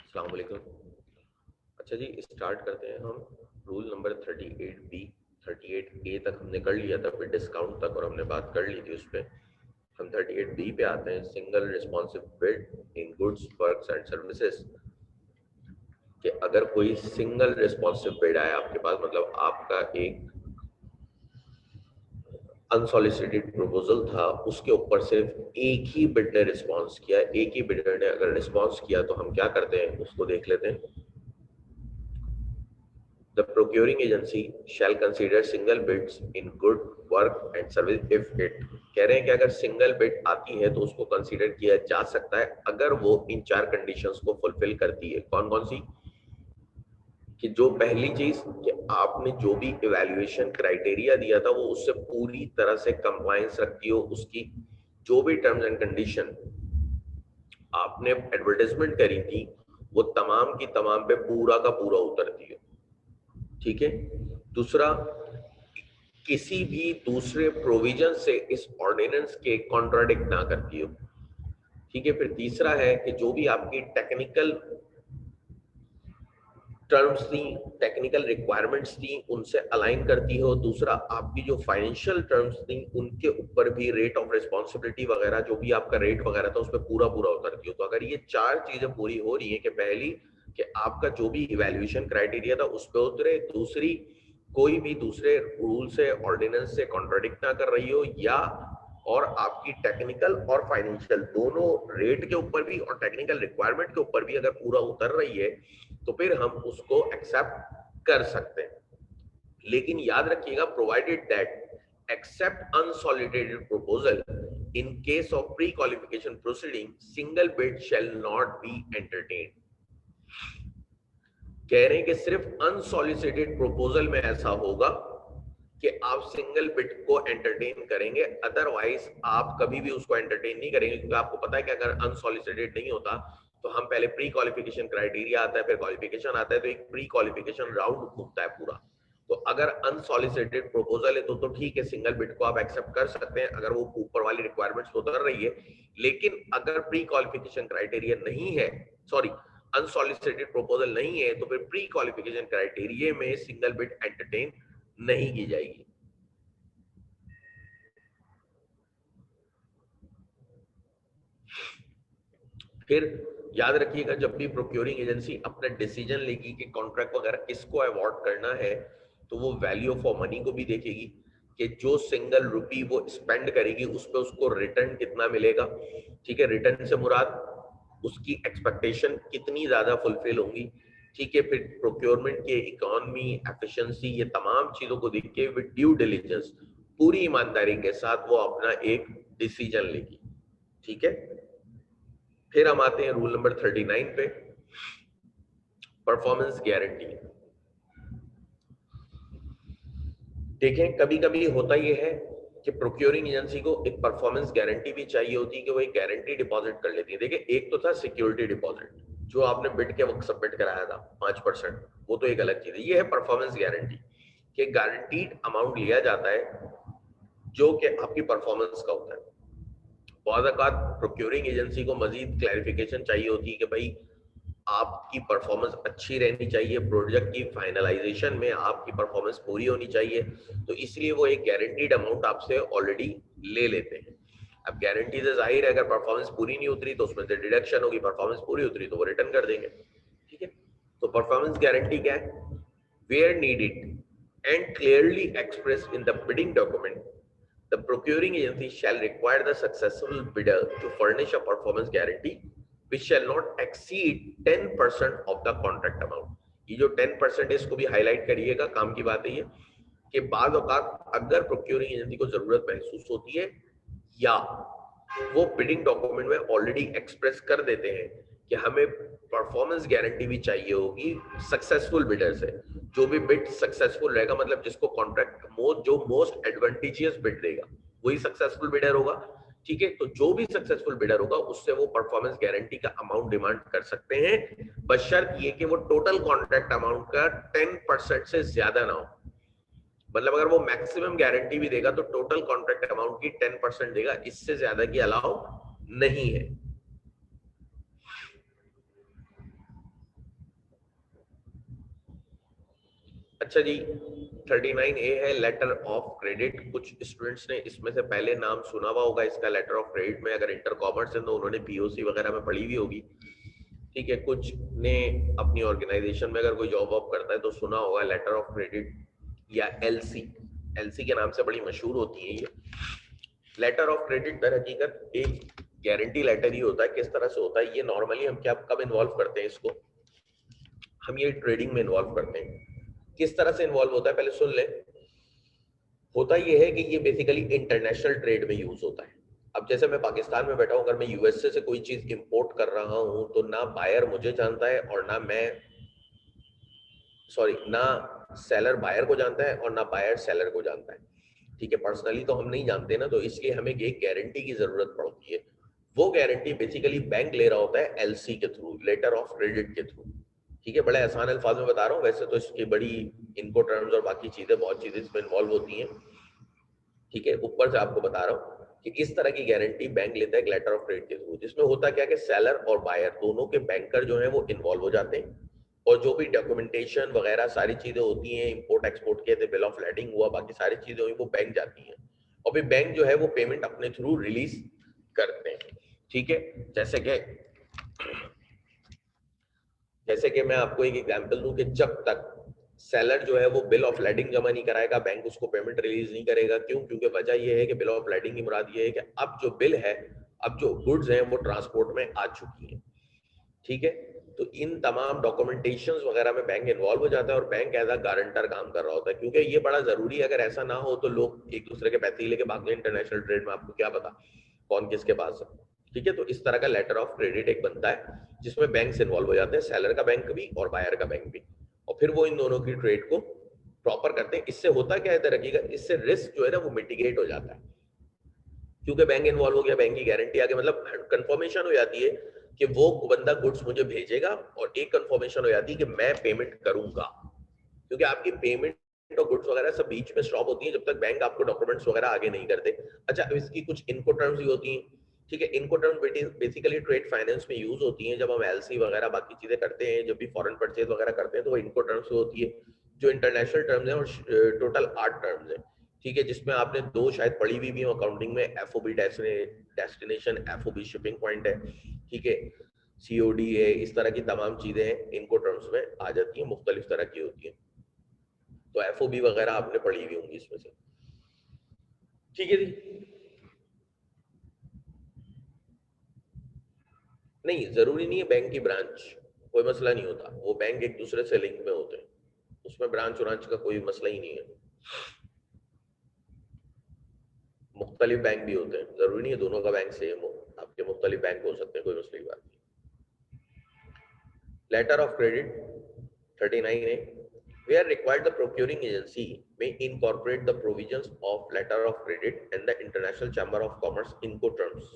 अस्सलाम वालेकुम। अच्छा जी, स्टार्ट करते हैं हम। रूल नंबर 38B 38A तक हमने कर लिया था, फिर डिस्काउंट तक और हमने बात कर ली थी उस पर। हम 38B पे आते हैं। Single responsive bid in goods works and services. कि अगर कोई सिंगल रिस्पॉन्सिव बिड आया आपके पास, मतलब आपका एक अनसॉलिसिटेड प्रपोजल था, उसके ऊपर सिर्फ एक ही बिड ने रिस्पॉन्स किया। एक ही बिडर ने अगर रिस्पॉन्स किया तो हम क्या करते हैं, उसको देख लेते हैं। The procuring agency shall consider single bids in good work and service if it, कह रहे हैं कि अगर सिंगल बिड आती है तो उसको कंसीडर किया जा सकता है अगर वो इन 4 कंडीशंस को फुलफिल करती है। कौन कौन सी? कि जो पहली चीज कि आपने जो भी इवैल्यूएशन क्राइटेरिया दिया था वो उससे पूरी तरह से कंप्लायंस रखती हो, उसकी जो भी टर्म्स एंड कंडीशन आपने एडवर्टाइजमेंट करी थी वो तमाम की तमाम पे पूरा का पूरा उतरती हो। ठीक है। दूसरा, किसी भी दूसरे प्रोविजन से इस ऑर्डिनेंस के कॉन्ट्राडिक्ट ना करती हो। ठीक है। फिर तीसरा है कि जो भी आपकी टेक्निकल टर्म्स थी, टेक्निकल रिक्वायरमेंट्स थी, उनसे अलाइन करती हो। दूसरा, आपकी जो फाइनेंशियल टर्म्स थी उनके ऊपर भी रेट ऑफ रिस्पॉन्सिबिलिटी वगैरह जो भी आपका रेट वगैरह था उस पर पूरा पूरा उतरती हो। तो अगर ये 4 चीजें पूरी हो रही है कि पहली कि आपका जो भी इवैल्यूएशन क्राइटेरिया था उस पर उतरे, दूसरी कोई भी दूसरे रूल से ऑर्डिनेंस से कॉन्ट्राडिक्ट ना कर रही हो, या और आपकी टेक्निकल और फाइनेंशियल दोनों रेट के ऊपर भी और टेक्निकल रिक्वायरमेंट के ऊपर भी अगर पूरा उतर रही है तो फिर हम उसको एक्सेप्ट कर सकते हैं। लेकिन याद रखिएगा, provided that except unsolicited proposal in case of pre qualification proceeding single bid shall not be entertained. कह रहे हैं कि सिर्फ अनसॉलिसिटेड प्रपोजल में ऐसा होगा कि आप सिंगल बिड को एंटरटेन करेंगे, अदरवाइज आप कभी भी उसको एंटरटेन नहीं करेंगे। क्योंकि आपको पता है कि अगर अनसॉलिसिटेड नहीं होता तो हम पहले प्री क्वालिफिकेशन क्राइटेरिया आता है, फिर क्वालिफिकेशन आता है, तो एक प्री क्वालिफिकेशन राउंड घूमता है पूरा। तो अगर अनसॉलिसिटेड प्रपोजल है तो ठीक है, सिंगल बिड को आप एक्सेप्ट कर सकते हैं अगर वो ऊपर वाली रिक्वायरमेंट्स उतर रही है। लेकिन अगर प्री क्वालिफिकेशन क्राइटेरिया नहीं है, सॉरी, अनसॉलिसिटेड प्रपोजल नहीं है, तो फिर प्री क्वालिफिकेशन क्राइटेरिया में सिंगल बिड एंटरटेन नहीं की जाएगी। फिर याद रखिएगा, जब भी प्रोक्योरिंग एजेंसी अपना डिसीजन लेगी कि कॉन्ट्रैक्ट वगैरह किसको अवॉर्ड करना है, तो वो वैल्यू फॉर मनी को भी देखेगी कि जो सिंगल रुपी वो स्पेंड करेगी उस पर उसको रिटर्न कितना मिलेगा। ठीक है। रिटर्न से मुराद उसकी एक्सपेक्टेशन कितनी ज्यादा फुलफिल होंगी। ठीक है। फिर प्रोक्योरमेंट के इकोनॉमी, एफिशिएंसी, ये तमाम चीजों को देख के विद ड्यू डिलिजेंस पूरी ईमानदारी के साथ वो अपना एक डिसीजन लेगी। ठीक है। फिर हम आते हैं रूल नंबर 39 पे, परफॉर्मेंस गारंटी। देखें, कभी कभी होता यह है कि प्रोक्योरिंग एजेंसी को एक परफॉर्मेंस गारंटी भी चाहिए होती है कि वो एक गारंटी डिपॉजिट कर लेती है। देखिए, एक तो था सिक्योरिटी डिपॉजिट जो आपने बिड के वक्त सबमिट कराया था 5%, वो तो एक अलग चीज है। ये है परफॉर्मेंस गारंटी कि गारंटीड अमाउंट लिया जाता है जो कि आपकी परफॉर्मेंस का होता है। बहुत औकात प्रोक्योरिंग एजेंसी को मजीद क्लैरिफिकेशन चाहिए होती है कि भाई आपकी परफॉर्मेंस अच्छी रहनी चाहिए, प्रोजेक्ट की फाइनलाइजेशन में आपकी परफॉर्मेंस पूरी होनी चाहिए, तो इसलिए वो एक गारंटीड अमाउंट आपसे ऑलरेडी ले लेते हैं। अब गारंटी से जाहिर है अगर परफॉर्मेंस पूरी नहीं उतरी तो उसमें से डिडक्शन होगी, परफॉर्मेंस पूरी उतरी तो वो रिटर्न कर देंगे। ठीक है। तो परफॉर्मेंस गारंटी क्या है? Where needed and clearly express in the bidding document, the procuring agency shall require the successful bidder to furnish a performance guarantee which shall not exceed 10% of the contract amount। ये जो 10% है इसको भी highlight करिएगा, काम की बात है ये कि बाद औकात अगर प्रोक्योरिंग एजेंसी को जरूरत महसूस होती है या वो बिडिंग डॉक्यूमेंट में ऑलरेडी एक्सप्रेस कर देते हैं कि हमें परफॉर्मेंस गारंटी भी चाहिए होगी सक्सेसफुल बिडर से। जो भी बिड सक्सेसफुल रहेगा, मतलब जिसको कॉन्ट्रैक्ट जो मोस्ट एडवांटेजियस बिड देगा वही सक्सेसफुल बिडर होगा। ठीक है। तो जो भी सक्सेसफुल बिडर होगा उससे वो परफॉर्मेंस गारंटी का अमाउंट डिमांड कर सकते हैं, बशर्त ये कि वो टोटल कॉन्ट्रैक्ट अमाउंट का 10% से ज्यादा ना हो। मतलब अगर वो मैक्सिमम गारंटी भी देगा तो टोटल कॉन्ट्रैक्ट अमाउंट की 10% देगा, इससे ज्यादा की अलाउ नहीं है। अच्छा जी, 39A है लेटर ऑफ क्रेडिट। कुछ स्टूडेंट्स ने इसमें से पहले नाम सुना हुआ होगा इसका। लेटर ऑफ क्रेडिट में अगर इंटर कॉमर्स है तो उन्होंने पीओसी वगैरह में पढ़ी हुई होगी, ठीक है। कुछ ने अपनी ऑर्गेनाइजेशन में अगर कोई जॉब वॉब करता है तो सुना होगा लेटर ऑफ क्रेडिट या एलसी। एलसी के नाम से बड़ी मशहूर होती है ये। लेटर ऑफ क्रेडिट दर हकीकत एक गारंटी लेटर ही होता है। किस तरह से होता है ये नॉर्मली हम क्या कब इन्वॉल्व करते हैं इसको, हम ये ट्रेडिंग में इन्वॉल्व करते हैं। किस तरह से इन्वॉल्व होता है पहले सुन ले। होता ये है कि ये बेसिकली इंटरनेशनल ट्रेड में यूज होता है। अब जैसे मैं पाकिस्तान में बैठा हूं, अगर मैं यूएसए से कोई चीज इंपोर्ट कर रहा हूं तो ना बायर मुझे जानता है और ना मैं ना सेलर बायर को जानता है और ना बायर सेलर को जानता है, ठीक है। पर्सनली तो हम नहीं जानते ना, तो इसलिए हमें एक गारंटी की जरूरत पड़ती है। वो गारंटी बेसिकली बैंक ले रहा होता है एलसी के थ्रू, लेटर ऑफ क्रेडिट के थ्रू, ठीक है। बड़े आसान अल्फाज में बता रहा हूँ, वैसे तो इसकी बड़ी इनको टर्म्स और बाकी चीजें बहुत चीजें इसमें इन्वॉल्व होती हैं, ठीक है। ऊपर से आपको बता रहा हूँ कि इस तरह की गारंटी बैंक लेता है एक लेटर ऑफ क्रेडिट के थ्रू, जिसमें होता क्या कि सेलर और बायर दोनों के बैंकर जो है वो इन्वॉल्व हो जाते हैं, और जो भी डॉक्यूमेंटेशन वगैरह सारी चीजें होती हैं, इंपोर्ट एक्सपोर्ट के बिल ऑफ लेडिंग हुआ, बाकी सारी चीजें हुई, वो बैंक जाती हैं और फिर बैंक जो है वो पेमेंट अपने थ्रू रिलीज करते हैं, ठीक है। जैसे कि मैं आपको एक एग्जांपल दूं कि जब तक सेलर जो है वो बिल ऑफ लेडिंग जमा नहीं कराएगा बैंक उसको पेमेंट रिलीज नहीं करेगा। क्यों? क्योंकि वजह ये है कि बिल ऑफ लेडिंग की मुराद ये है कि अब जो बिल है, अब जो गुड्स हैं वो ट्रांसपोर्ट में आ चुकी हैं, ठीक है। तो इन तमाम डॉक्यूमेंटेशंस वगैरह में बैंक इन्वॉल्व हो जाता है और बैंक एज अ गारंटर काम कर रहा होता है, क्योंकि ये बड़ा जरूरी है। अगर ऐसा ना हो तो लोग एक दूसरे के पैसे लेके भाग गए इंटरनेशनल ट्रेड में, आपको क्या पता कौन किसके पास है, ठीक है। तो इस तरह का लेटर ऑफ क्रेडिट एक बनता है जिसमें बैंक इन्वॉल्व हो जाते हैं, सेलर का बैंक भी और बायर का बैंक भी, और फिर वो इन दोनों की ट्रेड को प्रॉपर करते हैं। इससे होता क्या है तरक्की, इससे रिस्क जो है ना वो मिटिगेट हो जाता है, क्योंकि बैंक इन्वॉल्व हो गया, बैंक की गारंटी आ गई, मतलब कंफर्मेशन हो जाती है कि वो बंदा गुड्स मुझे भेजेगा, और एक कंफर्मेशन हो जाती है कि मैं पेमेंट करूंगा, क्योंकि आपकी पेमेंट और गुड्स वगैरह सब बीच में स्टॉप होती है जब तक बैंक आपको डॉक्यूमेंट्स वगैरह आगे नहीं करते। अच्छा, अब इसकी कुछ इनको टर्म्स भी होती हैं, ठीक है। इनको टर्म्स बेसिकली ट्रेड फाइनेंस में यूज होती हैं जब हम एलसी वगैरह बाकी चीजें करते हैं, जब भी फॉरेन परचेज वगैरह करते हैं तो वो इनको टर्म्स होती है, जो इंटरनेशनल टर्म्स हैं, और टोटल 8 टर्म्स हैं, ठीक है। जिसमें आपने 2 शायद पढ़ी हुई भी हो अकाउंटिंग में, FOB destination, FOB shipping point है, ठीक है, सीओडी है, इस तरह की तमाम चीजें हैं, इनको टर्म्स में आ जाती हैं, मुख्तलिफ तरह की होती है। तो एफओबी वगैरह आपने पढ़ी हुई होंगी इसमें से, ठीक है जी। नहीं, जरूरी नहीं है बैंक की ब्रांच, कोई मसला नहीं होता, वो बैंक एक दूसरे से लिंक में होते हैं, उसमें ब्रांच व्रांच का कोई मसला ही नहीं है। मुख्तलिफ बैंक भी होते हैं, जरूरी नहीं है दोनों का बैंक सेम हो, आपके मुख्तलिफ बैंक हो सकते हैं, कोई मसले की बात नहीं। Letter of credit 39A, where required the procuring agency may incorporate the provisions of letter of credit and the International Chamber of Commerce Incoterms.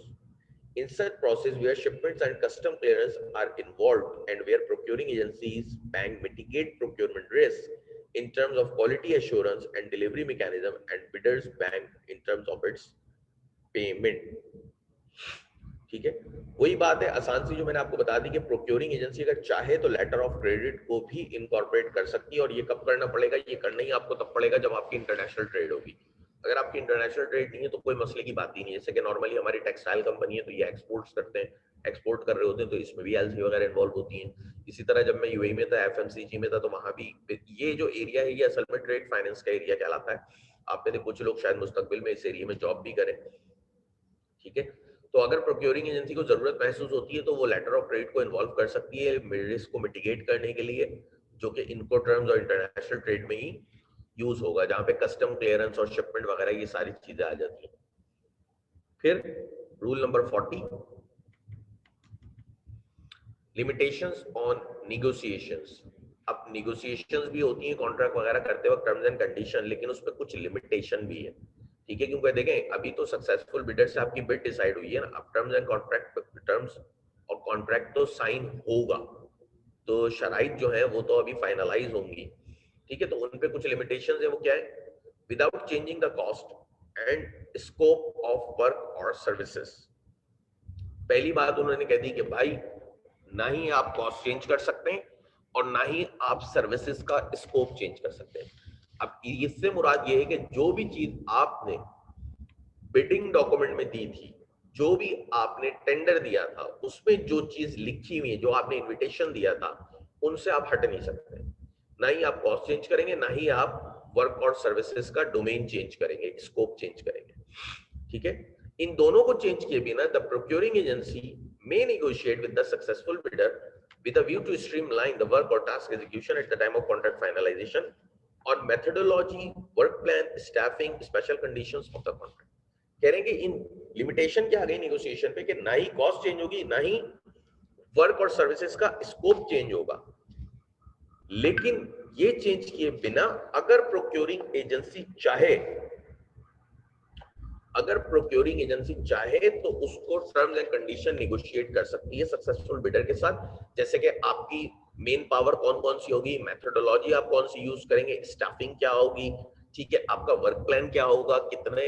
In such process where shipments and custom clearance are involved and where procuring agencies bank mitigate procurement risk in terms of quality assurance and delivery mechanism, and bidders bank in terms of its payment, ठीक है। वही बात है आसान सी जो मैंने आपको बता दी कि प्रोक्योरिंग एजेंसी अगर चाहे तो लेटर ऑफ क्रेडिट को भी इनकॉर्पोरेट कर सकती है, और ये कब करना पड़ेगा, ये करना ही आपको तब पड़ेगा जब आपकी इंटरनेशनल ट्रेड होगी। अगर आपकी इंटरनेशनल ट्रेड नहीं है तो कोई मसले की बात ही नहीं है। जैसे कि नॉर्मली हमारी टेक्सटाइल कंपनी है तो ये एक्सपोर्ट्स करते हैं, एक्सपोर्ट कर रहे होते हैं तो इसमें भी एलसी वगैरह इन्वॉल्व होती हैं। इसी तरह जब मैं यूएई में था, एफएमसीजी में था, तो वहां भी ये जो एरिया है ये असल में ट्रेड फाइनेंस का एरिया कहलाता है। आप में से कुछ लोग शायद मुस्तकबिल में इस एरिया में जॉब भी करें, ठीक है। तो अगर प्रोक्योरिंग एजेंसी को जरूरत महसूस होती है तो वो लेटर ऑफ क्रेडिट को इन्वॉल्व कर सकती है रिस्क को मिटिगेट करने के लिए, जो कि इनको टर्म्स और इंटरनेशनल ट्रेड में ही यूज होगा, जहां पे कस्टम क्लियरेंस और शिपमेंट वगैरह ये सारी चीजें आ जाती हैं। फिर rule number 40, limitations on negotiations. अब निगोशिएशंस भी होती हैं कॉन्ट्रैक्ट वगैरह करते वक्त, टर्म्स एंड कंडीशन, लेकिन उसमें कुछ लिमिटेशन भी है, ठीक है। क्योंकि देखें अभी तो सक्सेसफुल बिडर से आपकी बिड डिसाइड हुई है ना, अब टर्म्स एंड कॉन्ट्रैक्ट, टर्म्स और कॉन्ट्रैक्ट तो साइन होगा, तो शराइत जो है वो तो अभी फाइनलाइज होंगी, ठीक है। तो उन पे कुछ लिमिटेशंस है, वो क्या है, without changing the cost and scope of work और सर्विसेज। पहली बात उन्होंने कह दी कि भाई ना ही आप कॉस्ट चेंज कर सकते हैं, और ना ही आप सर्विसेज का स्कोप चेंज कर सकते हैं। अब इससे मुराद ये है कि जो भी चीज आपने बिडिंग डॉक्यूमेंट में दी थी, जो भी आपने टेंडर दिया था, उसमें जो चीज लिखी हुई है, जो आपने इनविटेशन दिया था, उनसे आप हट नहीं सकते। ना ही आप कॉस्ट चेंज करेंगे, ना ही आप वर्क और सर्विसेज का डोमेन चेंज करेंगे, स्कोप चेंज करेंगे। ठीक है, इन दोनों को चेंज किए बिना the procuring agency may negotiate with the successful bidder with a view to streamline the work or task execution at the time of contract finalization on methodology, work plan, staffing, special conditions of the contract. कह रहे हैं कि इन limitation क्या आ गई negotiation पे कि ना ही cost change होगी, ना ही वर्क और सर्विसेज का स्कोप चेंज होगा, लेकिन ये चेंज किए बिना अगर प्रोक्योरिंग एजेंसी चाहे, अगर प्रोक्योरिंग एजेंसी चाहे तो उसको टर्म्स एंड कंडीशन नेगोशिएट कर सकती है सक्सेसफुल बिडर के साथ। जैसे कि आपकी मेन पावर कौन कौन सी होगी, मेथोडोलॉजी आप कौन सी यूज करेंगे, स्टाफिंग क्या होगी, ठीक है, आपका वर्क प्लान क्या होगा, कितने,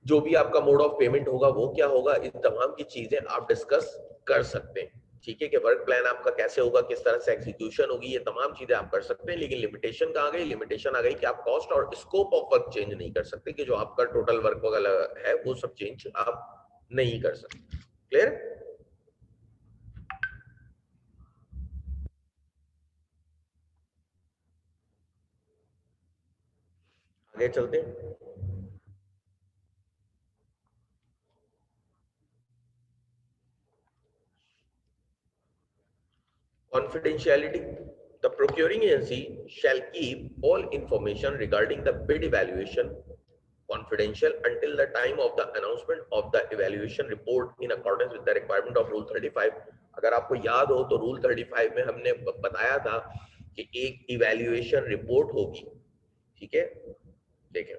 जो भी आपका मोड ऑफ पेमेंट होगा वो क्या होगा, इन तमाम की चीजें आप डिस्कस कर सकते हैं। ठीक है, कि वर्क प्लान आपका कैसे होगा, किस तरह से एग्जीक्यूशन होगी, ये तमाम चीजें आप कर सकते हैं। लेकिन लिमिटेशन कहाँ गई, लिमिटेशन आ गई कि आप कॉस्ट और स्कोप ऑफ वर्क चेंज नहीं कर सकते, कि जो आपका टोटल वर्क वगैरह है वो सब चेंज आप नहीं कर सकते। क्लियर? आगे चलते हैं। Confidentiality. The procuring agency shall keep all information regarding the bid evaluation confidential until the time of the announcement of the evaluation report in accordance with the requirement of Rule 35. अगर आपको याद हो तो Rule 35 में हमने बताया था कि एक evaluation report होगी। ठीक है, देखें,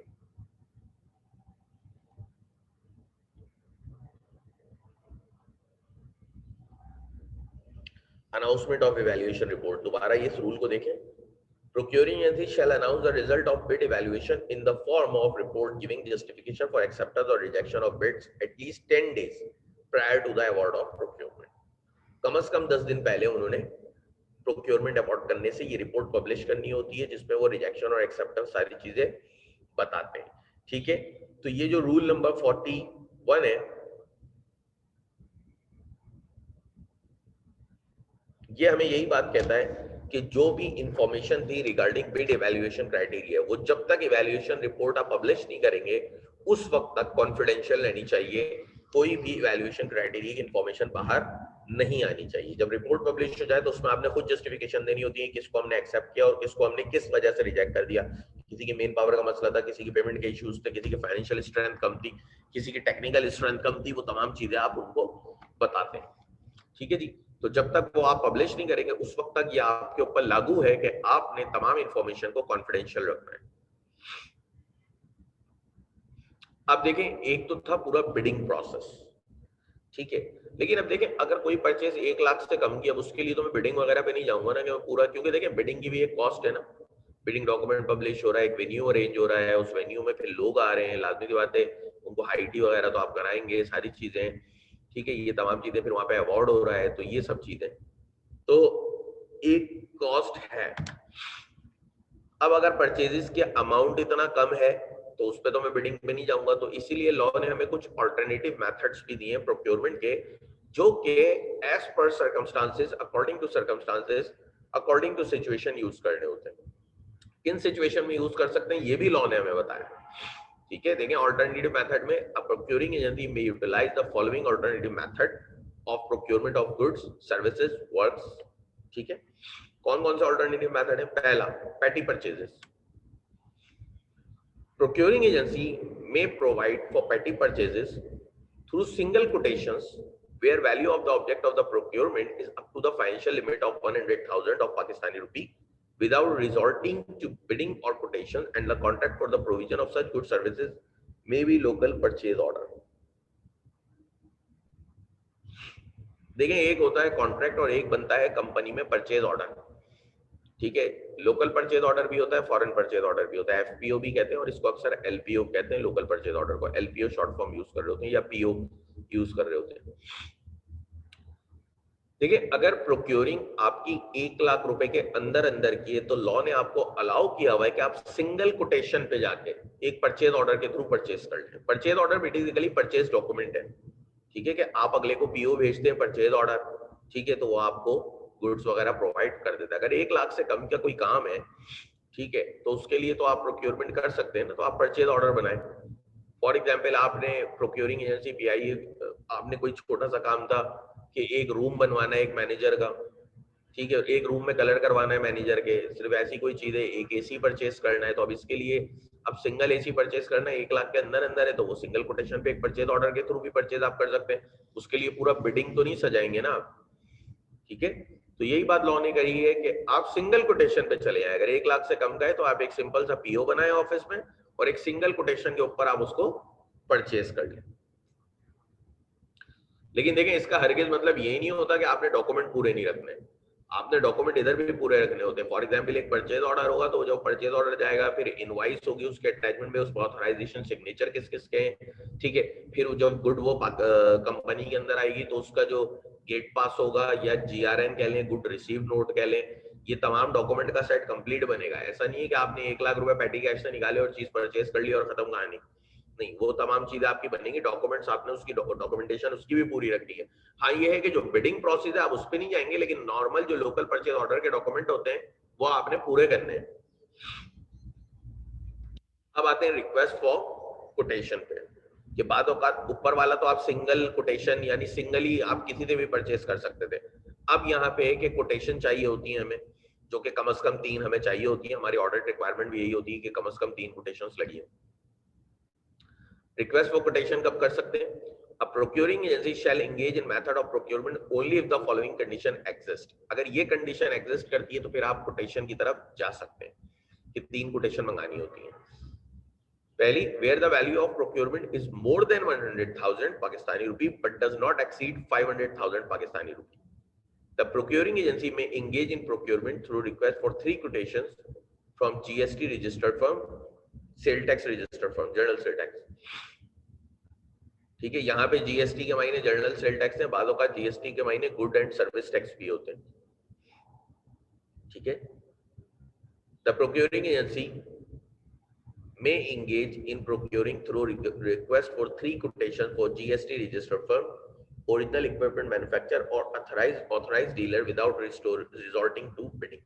अनाउंसमेंट ऑफ इवैल्यूएशन रिपोर्ट, दोबारा इस रूल को देखें। Procuring agency shall announce the result of bid evaluation in the form of report giving justification for acceptance or rejection of bids at least 10 days prior to the award of procurement. कम से कम 10 दिन पहले उन्होंने procurement award करने से ये report publish करनी होती है, जिसमें वो रिजेक्शन और एक्सेप्टेंस सारी चीजें बताते हैं। ठीक है, तो ये जो रूल नंबर 41 है, ये हमें यही बात कहता है कि जो भी इंफॉर्मेशन थी रिगार्डिंग बिड इवैल्यूएशन क्राइटेरिया, वो जब तक इवैल्यूएशन रिपोर्ट आप पब्लिश नहीं करेंगे उस वक्त तक कॉन्फिडेंशियल रहनी चाहिए। कोई भी इवैल्यूएशन क्राइटेरिया की इंफॉर्मेशन बाहर नहीं आनी चाहिए। जब रिपोर्ट पब्लिश हो जाए तो उसमें आपने खुद जस्टिफिकेशन देनी होती है, किसको हमने एक्सेप्ट किया और किसको हमने किस वजह से रिजेक्ट कर दिया। किसी की मेन पावर का मसला था, किसी की पेमेंट के इश्यूज थे, किसी की फाइनेंशियल स्ट्रेंथ कम थी, किसी की टेक्निकल स्ट्रेंथ कम थी, वो तमाम चीजें आप उनको बताते हैं। ठीक है जी, तो जब तक वो आप पब्लिश नहीं करेंगे उस वक्त तक ये आपके ऊपर लागू है कि आपने तमाम इंफॉर्मेशन को कॉन्फिडेंशियल रखना है। अब देखें, एक तो था पूरा बिडिंग प्रोसेस, ठीक है, लेकिन अब देखें अगर कोई परचेज 1 लाख से कम की, अब उसके लिए तो मैं बिडिंग वगैरह पे नहीं जाऊंगा ना कि मैं पूरा, क्योंकि देखें बिडिंग की भी एक कॉस्ट है ना। बिडिंग डॉक्यूमेंट पब्लिश हो रहा है, एक वेन्यू अरेंज हो रहा है, उस वेन्यू में फिर लोग आ रहे हैं, लाजमी की बात है उनको हाईटी वगैरह तो आप कराएंगे, सारी चीजें, ठीक है, ये तमाम चीजें, फिर वहां पे अवार्ड हो रहा है, तो ये सब चीजें तो एक कॉस्ट है। अब अगर परचेजेस के अमाउंट इतना कम है तो उस पर तो मैं बिडिंग पे नहीं जाऊंगा, तो इसीलिए लॉ ने हमें कुछ ऑल्टरनेटिव मेथड्स भी दिए हैं प्रोक्योरमेंट के, जो कि as per circumstances, according to circumstances, according to situation use करने होते हैं। किन सिचुएशन में यूज कर सकते हैं ये भी लॉ ने हमें बताया। ठीक है, देखें ऑल्टरनेटिव मेथड में अ प्रोक्योरिंग एजेंसी में utilise the following alternative method of procurement of goods, services, works. ठीक है, कौन कौन से ऑल्टरनेटिव मेथड है? पहला, पेटी purchases. Procuring agency may provide for petty purchases through single quotations where value of the object of the procurement is up to the financial limit of 100,000 of Pakistani rupee without resorting to bidding or quotation, and the contract for the provision of such goods services may be local purchase order. देखें, एक होता है contract और एक बनता है company में purchase order. ठीक है, लोकल परचेज ऑर्डर भी होता है, फॉरेन परचेज ऑर्डर भी होता है, एफपीओ भी कहते हैं और इसको अक्सर एलपीओ कहते हैं। लोकल परचेज ऑर्डर को एलपीओ शॉर्ट फॉर्म यूज कर रहे होते हैं या पीओ यूज कर रहे होते हैं। देखिए, अगर प्रोक्योरिंग आपकी 1 लाख रुपए के अंदर अंदर की है तो लॉ ने आपको अलाउ किया हुआ है कि आप सिंगल कोटेशन पे जाके एक परचेज ऑर्डर के थ्रू परचेज कर लें। Purchase order basically purchase document है, ठीक है, कि आप अगले को पीओ भेजते हैं परचेज ऑर्डर, ठीक है, तो वो आपको गुड्स वगैरह प्रोवाइड कर देता है। अगर 1 लाख से कम का कोई काम है, ठीक है, तो उसके लिए तो आप प्रोक्योरमेंट कर सकते हैं ना, तो आप परचेज ऑर्डर बनाएं। फॉर एग्जाम्पल आपने प्रोक्योरिंग एजेंसी पीआई, आपने कोई छोटा सा काम था कि एक रूम बनवाना है एक मैनेजर का, ठीक है, एक रूम में कलर करवाना है मैनेजर के, सिर्फ ऐसी कोई चीज है, एक एसी परचेस करना है, तो अब इसके लिए अब सिंगल एसी परचेस करना है 1 लाख के अंदर अंदर है, तो वो सिंगल कोटेशन पे एक परचेज ऑर्डर के थ्रू भी परचेज आप कर सकते हैं। उसके लिए पूरा बिडिंग तो नहीं सजाएंगे ना, ठीक है। तो यही बात लॉ ने कही है कि आप सिंगल कोटेशन पे चले जाए, अगर 1 लाख से कम का है तो आप एक सिंपल सा पीओ बनाए ऑफिस में और एक सिंगल कोटेशन के ऊपर आप उसको परचेज कर लें। लेकिन देखें, इसका हरगिज मतलब यही नहीं होता कि आपने डॉक्यूमेंट पूरे नहीं रखने, आपने डॉक्यूमेंट इधर भी पूरे रखने होते हैं। फॉर एग्जांपल एक परचेज ऑर्डर होगा तो जब परचेज ऑर्डर जाएगा फिर इनवॉइस होगी, उसके अटैचमेंट में उसका ऑथराइजेशन सिग्नेचर किस किस के हैं, ठीक है, फिर जब गुड वो कंपनी के अंदर आएगी तो उसका जो गेट पास होगा या जीआरएन कह लें, गुड रिसीव नोट कह लें, ये तमाम डॉक्यूमेंट का सेट कंप्लीट बनेगा। ऐसा नहीं है कि आपने 1 लाख रुपए पेटी कैश से निकाले और चीज परचेज कर ली और खत्म कहानी, नहीं, वो तमाम चीजें आपकी बनेंगी, डॉक्यूमेंट्स आपने उसकी डॉक्यूमेंटेशन उसकी भी पूरी रखनी है। हाँ, ये है कि जो बिडिंग प्रोसेस है आप उस पर नहीं जाएंगे, लेकिन नॉर्मल जो लोकल परचेज ऑर्डर के डॉक्यूमेंट होते हैं वो आपने पूरे करने हैं। अब आते हैं रिक्वेस्ट फॉर कोटेशन पे, कि बाद औकात ऊपर वाला तो आप सिंगल कोटेशन यानी सिंगल ही आप किसी से भी परचेज कर सकते थे। अब यहाँ पे है कि कोटेशन चाहिए होती है हमें, जो कि कम से कम 3 हमें चाहिए होती है, हमारी ऑडिट रिक्वायरमेंट भी यही होती है कि कम से कम 3 कोटेशंस लगी है। रिक्वेस्ट फॉर कोटेशन कब कर सकते हैं? A procuring agency shall engage in method of procurement only if the following condition exist। अगर ये कंडीशन एग्जिस्ट करती है तो फिर आप कोटेशन की तरफ जा सकते हैं कि 3 कोटेशन मंगानी होती है। पहली, where the value of procurement is more than 100,000 Pakistani rupee but does not exceed 500,000 Pakistani rupee, the procuring agency may engage in procurement through request for 3 quotations from GST registered firm, sale tax registered firm, general sale tax, ठीक है। यहाँ पे GST के मायने general sale tax है, बालों का GST के मायने गुड एंड सर्विस टैक्स भी होते हैं, ठीक है। The procuring agency may engage in procuring through request for 3 quotation for GST registered firm, original equipment manufacturer or authorized dealer without resorting to bidding।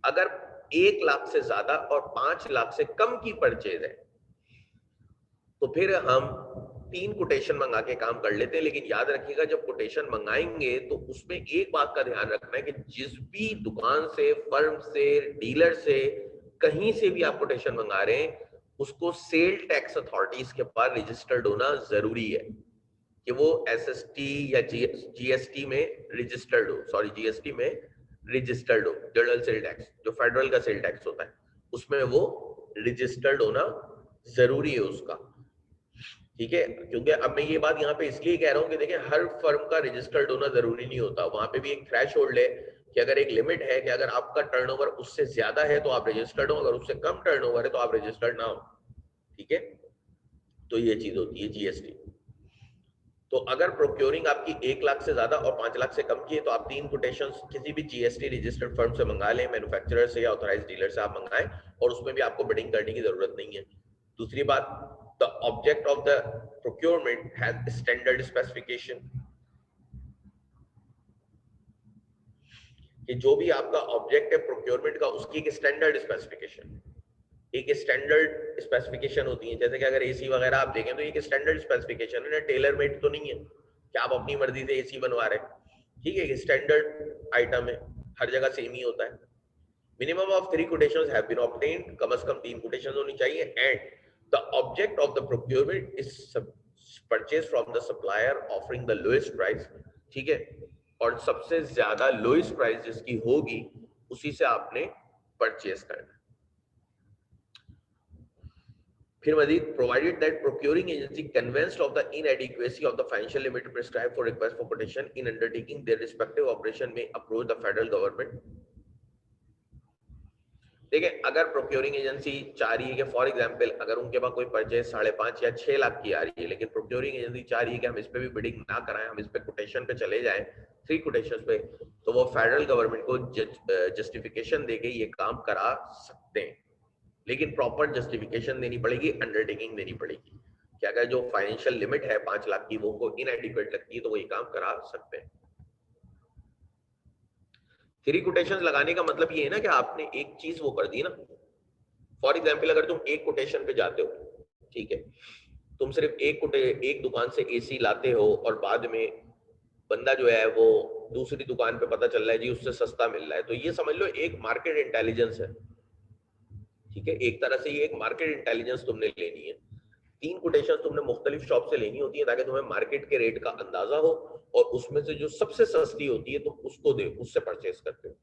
अगर 1 लाख से ज्यादा और 5 लाख से कम की परचेज है तो फिर हम 3 कोटेशन मंगा के काम कर लेते हैं। लेकिन याद रखिएगा, जब कोटेशन मंगाएंगे तो उसमें एक बात का ध्यान रखना है कि जिस भी दुकान से, फर्म से, डीलर से, कहीं से भी आप कोटेशन मंगा रहे हैं, उसको सेल टैक्स अथॉरिटीज के पास रजिस्टर्ड होना जरूरी है कि वो एसएसटी या जीएसटी में रजिस्टर्ड हो, सॉरी जीएसटी में रजिस्टर्ड हो। जनरल सेल टैक्स जो फेडरल का सेल टैक्स होता है उसमें वो रजिस्टर्ड होना जरूरी है उसका, ठीक है। क्योंकि अब मैं ये बात यहाँ पे इसलिए कह रहा हूँ कि देखिए, हर फर्म का रजिस्टर्ड होना जरूरी नहीं होता, वहां पे भी एक थ्रेशोल्ड है कि अगर एक लिमिट है कि अगर आपका टर्नओवर उससे ज्यादा है तो आप रजिस्टर्ड हो, अगर उससे कम टर्नओवर है तो आप रजिस्टर्ड ना हो, ठीक है। तो ये चीज होती है जीएसटी। तो अगर प्रोक्योरिंग आपकी 1 लाख से ज्यादा और 5 लाख से कम की है तो आप 3 कोटेशन किसी भी जीएसटी रजिस्टर्ड फर्म से मंगा लें, मैन्युफैक्चरर से या ऑथराइज्ड डीलर से आप मंगाएं, और उसमें भी आपको बिडिंग करने की जरूरत नहीं है। दूसरी बात, the object of the procurement has standard specification, कि जो भी आपका ऑब्जेक्ट है प्रोक्योरमेंट का उसकी एक स्टैंडर्ड स्पेसिफिकेशन, एक स्टैंडर्ड स्पेसिफिकेशन होती है। जैसे कि अगर एसी वगैरह आप देखें तो एक स्टैंडर्ड स्पेसिफिकेशन है ना, टेलर मेड तो नहीं है कि आप अपनी मर्जी से एसी बनवा रहे हैं, ठीक है, स्टैंडर्ड आइटम है, हर जगह सेम ही होता है। Minimum of 3 quotations have been obtained, कम से कम 3 quotations होनी चाहिए, and the object of the procurement is purchased from the supplier offering the lowest price, ठीक है, और सबसे ज्यादा लोएस्ट प्राइस जिसकी होगी उसी से आपने परचेज करना। फिर मजीद, provided that procuring agency convinced of the inadequacy of the financial limit prescribed for request for quotation in undertaking their respective operation में अप्रोच द फेडरल गवर्नमेंट। देखिए, अगर प्रोक्योरिंग एजेंसी चाह रही है कि फॉर एग्जांपल अगर उनके पास कोई परचेज 5.5 या 6 लाख की आ रही है, लेकिन प्रोक्योरिंग एजेंसी चाह रही है कि हम इस पे भी बिडिंग ना कराएं, हम इस पे कोटेशन पे चले जाएं 3 कोटेशंस पे, तो वो फेडरल गवर्नमेंट को जस्टिफिकेशन देके ये काम करा सकते हैं, लेकिन प्रॉपर जस्टिफिकेशन देनी पड़ेगी, अंडरटेकिंग देनी पड़ेगी कि अगर जो फाइनेंशियल लिमिट है 5 लाख की वो उनको इनएडिक्वेट लगती है तो वो ये काम करा सकते हैं। 3 कोटेशंस लगाने का मतलब ये है ना कि आपने एक चीज वो कर दी ना। फॉर एग्जाम्पल अगर तुम एक कोटेशन पे जाते हो, ठीक है, तुम सिर्फ एक दुकान से एसी लाते हो और बाद में बंदा जो है वो दूसरी दुकान पे पता चल रहा है जी उससे सस्ता मिल रहा है, तो ये समझ लो एक मार्केट इंटेलिजेंस है, ठीक है, एक तरह से ये एक मार्केट इंटेलिजेंस तुमने लेनी है। 3 कोटेशन तुमने मुख्तलिफ शॉप से लेनी होती है ताकि तुम्हें मार्केट के रेट का अंदाजा हो और उसमें से जो सबसे सस्ती होती है तुम उसको दे, उससे परचेस करते हो,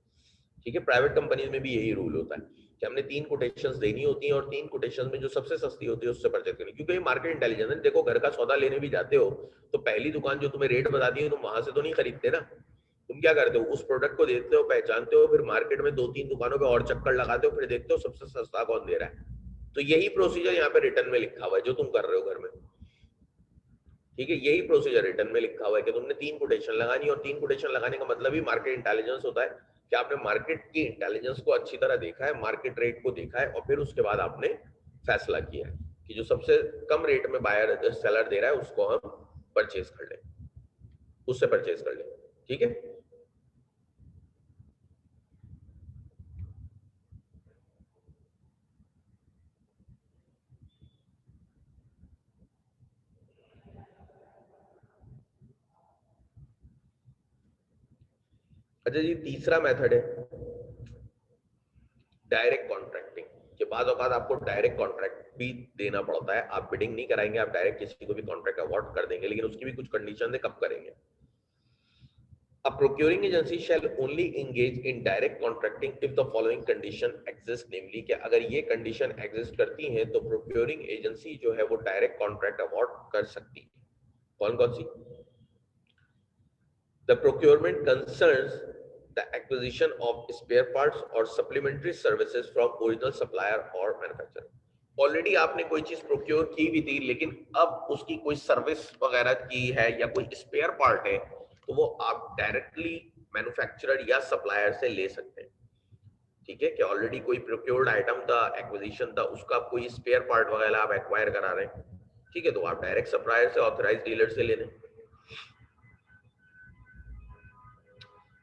ठीक है। प्राइवेट कंपनीज में भी यही रूल होता है कि हमने 3 कोटेशंस देनी होती हैं और 3 कोटेशंस में जो सबसे सस्ती होती है उससे परचेज करनी, क्योंकि ये मार्केट इंटेलिजेंस है। देखो घर का सौदा लेने भी जाते हो तो पहली दुकान जो तुम्हें रेट बताती है तुम वहां से तो नहीं खरीदते ना, तुम क्या करते हो, उस प्रोडक्ट को देखते हो, पहचानते हो, फिर मार्केट में 2-3 दुकानों पे और चक्कर लगाते हो, फिर देखते हो सबसे सस्ता कौन दे रहा है। तो यही प्रोसीजर यहाँ पे रिटर्न में लिखा हुआ है जो तुम कर रहे हो घर में, ठीक है, यही प्रोसीजर रिटर्न में लिखा हुआ है कि तुमने 3 कोटेशन लगानी, और 3 कोटेशन लगाने का मतलब ही मार्केट इंटेलिजेंस होता है कि आपने मार्केट की इंटेलिजेंस को अच्छी तरह देखा है, मार्केट रेट को देखा है और फिर उसके बाद आपने फैसला किया है कि जो सबसे कम रेट में बायर सेलर दे रहा है उसको हम परचेज कर लें, उससे परचेज कर लें, ठीक है। अच्छा जी, तीसरा मेथड है डायरेक्ट कॉन्ट्रैक्टिंग, के बाद औकात आपको डायरेक्ट कॉन्ट्रैक्ट भी देना पड़ता है, आप बिडिंग नहीं कराएंगे, आप डायरेक्ट किसी को भी कॉन्ट्रैक्ट अवार्ड कर देंगे, लेकिन उसकी भी कुछ कंडीशन है, कब करेंगे। A procuring agency shall only engage in direct contracting if the following condition exist, namely कि अगर ये condition exist करती हैं तो procuring agency जो है वो direct contract award कर सकती है। कौन कौन सी? The procurement concerns the acquisition of spare parts or supplementary services from original supplier or manufacturer. Already आपने कोई चीज प्रोक्योर की भी थी लेकिन अब उसकी कोई सर्विस वगैरह की है या कोई स्पेयर पार्ट है तो वो आप डायरेक्टली मैन्युफैक्चरर या सप्लायर से ले सकते हैं, ठीक है, कि ऑलरेडी कोई प्रोक्योर्ड आइटम था, एक्विजिशन था, उसका कोई स्पेयर पार्ट वगैरह आप एक्वायर करा रहे हैं, ठीक है, तो आप डायरेक्ट सप्लायर से, ऑथराइज डीलर से ले लें।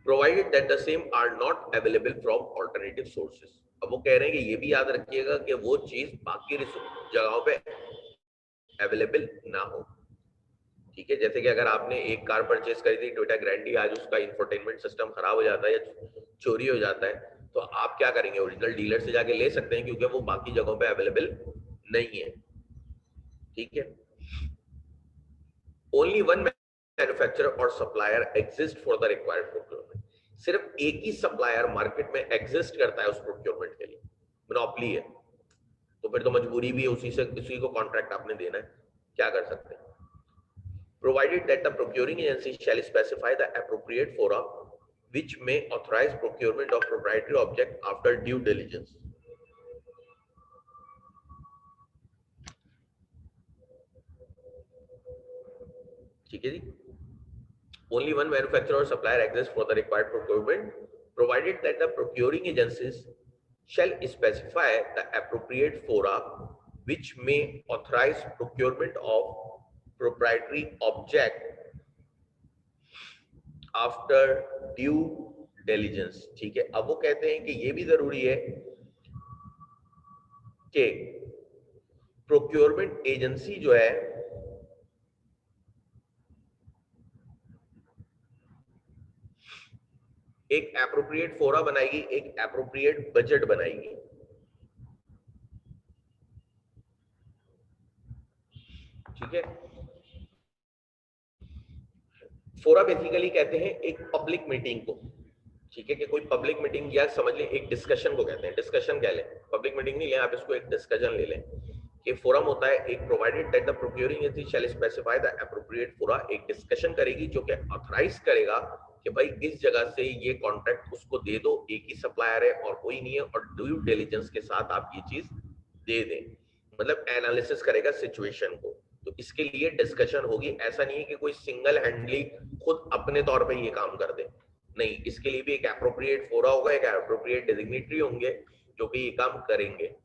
Provided that the same are not available from alternative sources. अब वो कह रहे हैं कि ये भी याद रखिएगा कि वो चीज बाकी जगहों पे अवेलेबल ना हो, ठीक है। जैसे कि अगर आपने एक कार परचेस करी थी टोयोटा ग्रैंडी, आज उसका इंफोटेनमेंट सिस्टम खराब हो जाता है या चोरी हो जाता है तो आप क्या करेंगे, ओरिजिनल डीलर से जाके ले सकते हैं क्योंकि वो बाकी जगहों पे अवेलेबल नहीं है, ठीक है। ओनली वन मैन्युफैक्चरर और supplier exist for the required procurement, सिर्फ एक ही सप्लायर मार्केट में एग्जिस्ट करता है उस प्रोक्योरमेंट के लिए, मोनोपोली है, तो फिर तो मजबूरी भी है उसी को कॉन्ट्रैक्ट आपने देना है, क्या कर सकते हैं। Provided that the procuring agency shall specify the appropriate fora which may authorize procurement of proprietary object after due diligence. ठीक है जी, only one manufacturer or supplier exists for the required procurement, provided that the procuring agencies shall specify the appropriate fora which may authorize procurement of proprietary object after due diligence, ठीक है। अब वो कहते हैं कि ये भी जरूरी है कि प्रोक्योरमेंट एजेंसी जो है एक एप्रोप्रिएट फोरा बनाएगी, एक एप्रोप्रिएट बजट बनाएगी, ठीक है। फोरा बेसिकली कहते हैं एक पब्लिक मीटिंग को, ठीक है, कि कोई पब्लिक मीटिंग या समझ लें एक डिस्कशन को कहते हैं, डिस्कशन कह लें, पब्लिक मीटिंग नहीं लें आप, इसको एक डिस्कशन ले लें कि फोरम होता है एक। Provided that the procuring agency shall specify the appropriate fora, एक डिस्कशन करेगी जो कि ऑथराइज करेगा कि भाई इस जगह से ये कॉन्ट्रैक्ट उसको दे दो, एक ही सप्लायर है और कोई नहीं है और ड्यू डिलिजेंस के साथ आप ये चीज दे दें, मतलब एनालिसिस करेगा सिचुएशन को, तो इसके लिए डिस्कशन होगी। ऐसा नहीं है कि कोई सिंगल हैंडली खुद अपने तौर पे ये काम कर दे, नहीं, इसके लिए भी एक एप्रोप्रिएट फोरा होगा, एक एप्रोप्रिएट डेजिग्नेटरी होंगे जो कि ये काम करेंगे.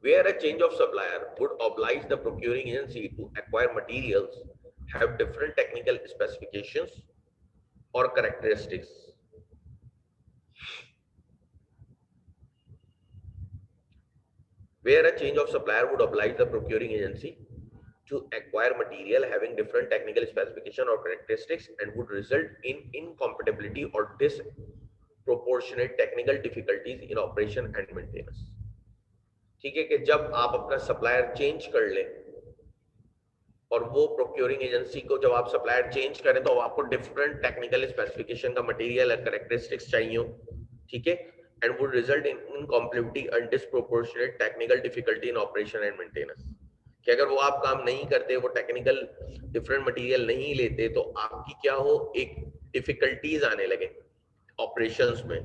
Where a change of supplier would oblige the procuring agency to acquire materials have different technical specifications or characteristics. Where a change of supplier would oblige the procuring agency to acquire material having different technical specification or characteristics and would result in incompatibility or disproportionate technical difficulties in operation and maintenance. ठीक है कि जब आप अपना supplier change कर लें और वो प्रोक्योरिंग एजेंसी को जब आप सप्लायर चेंज करें तो आपको डिफरेंट टेक्निकल स्पेसिफिकेशन का मटेरियल कैरेक्टरिस्टिक्स चाहिए हो, ठीक है, and would result in incompatibility and disproportionate technical difficulty in operation and maintenance. कि अगर वो आप काम नहीं करते, वो टेक्निकल डिफरेंट मटेरियल नहीं लेते, तो आपकी क्या हो, एक डिफिकल्टीज आने लगे ऑपरेशंस में.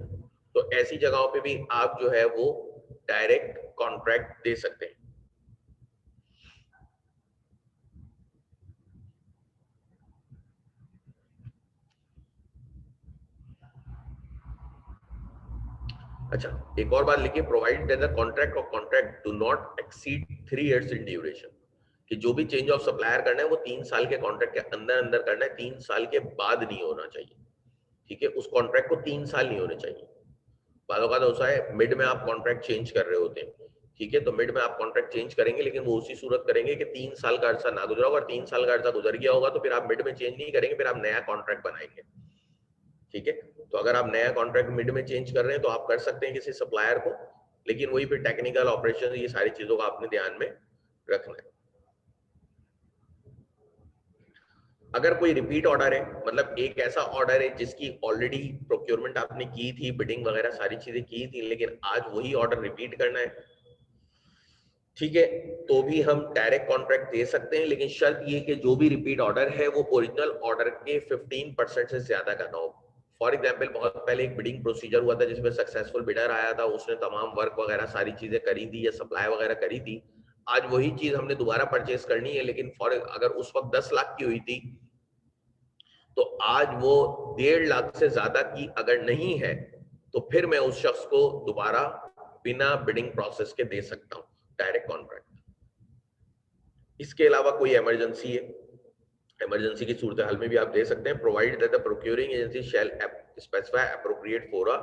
तो ऐसी जगहों पे भी आप जो है वो डायरेक्ट कॉन्ट्रैक्ट दे सकते हैं. अच्छा, एक और बात लिखिए, प्रोवाइड दैट द कॉन्ट्रैक्ट और contract do not exceed 3 years in duration. कि जो भी चेंज ऑफ सप्लायर करना है वो 3 साल के कॉन्ट्रैक्ट के अंदर अंदर करना है, 3 साल के बाद नहीं होना चाहिए. ठीक है, उस कॉन्ट्रैक्ट को 3 साल नहीं होने चाहिए. बालों का दोषा है मिड में आप कॉन्ट्रैक्ट चेंज कर रहे होते हैं, ठीक है, तो मिड में आप कॉन्ट्रैक्ट चेंज करेंगे, लेकिन वो उसी सूरत करेंगे कि 3 साल का अर्सा ना गुजरा होगा. 3 साल का अर्सा गुजर गया होगा तो फिर आप मिड में चेंज नहीं करेंगे, फिर आप नया कॉन्ट्रैक्ट बनाएंगे. ठीक है, तो अगर आप नया कॉन्ट्रैक्ट मिड में चेंज कर रहे हैं तो आप कर सकते हैं किसी सप्लायर को, लेकिन वही फिर टेक्निकल ऑपरेशन ये सारी चीजों को आपने ध्यान में रखना है. अगर कोई रिपीट ऑर्डर है, मतलब एक ऐसा ऑर्डर है जिसकी ऑलरेडी प्रोक्योरमेंट आपने की थी, बिडिंग वगैरह सारी चीजें की थी, लेकिन आज वही ऑर्डर रिपीट करना है, ठीक है, तो भी हम डायरेक्ट कॉन्ट्रैक्ट दे सकते हैं, लेकिन शर्त ये कि जो भी रिपीट ऑर्डर है वो ओरिजिनल ऑर्डर के 15% से ज्यादा का ना हो. फॉर एग्जाम्पल, बहुत पहले एक बिडिंग प्रोसीजर हुआ था जिसमें सक्सेसफुल बिडर आया था, उसने तमाम वर्क वगैरह सारी चीजें करी थी या सप्लाई वगैरह करी थी. आज वही चीज हमने दोबारा परचेस करनी है, लेकिन फॉर अगर उस वक्त 10 लाख की हुई थी तो आज वो 1.5 लाख से ज्यादा की अगर नहीं है तो फिर मैं उस शख्स को दोबारा बिना बिडिंग प्रोसेस के दे सकता हूं डायरेक्ट कॉन्ट्रैक्ट. इसके अलावा कोई इमरजेंसी है, इमरजेंसी की सूरत हाल में भी आप दे सकते हैं. Provide that the procuring agency shall specify appropriate fora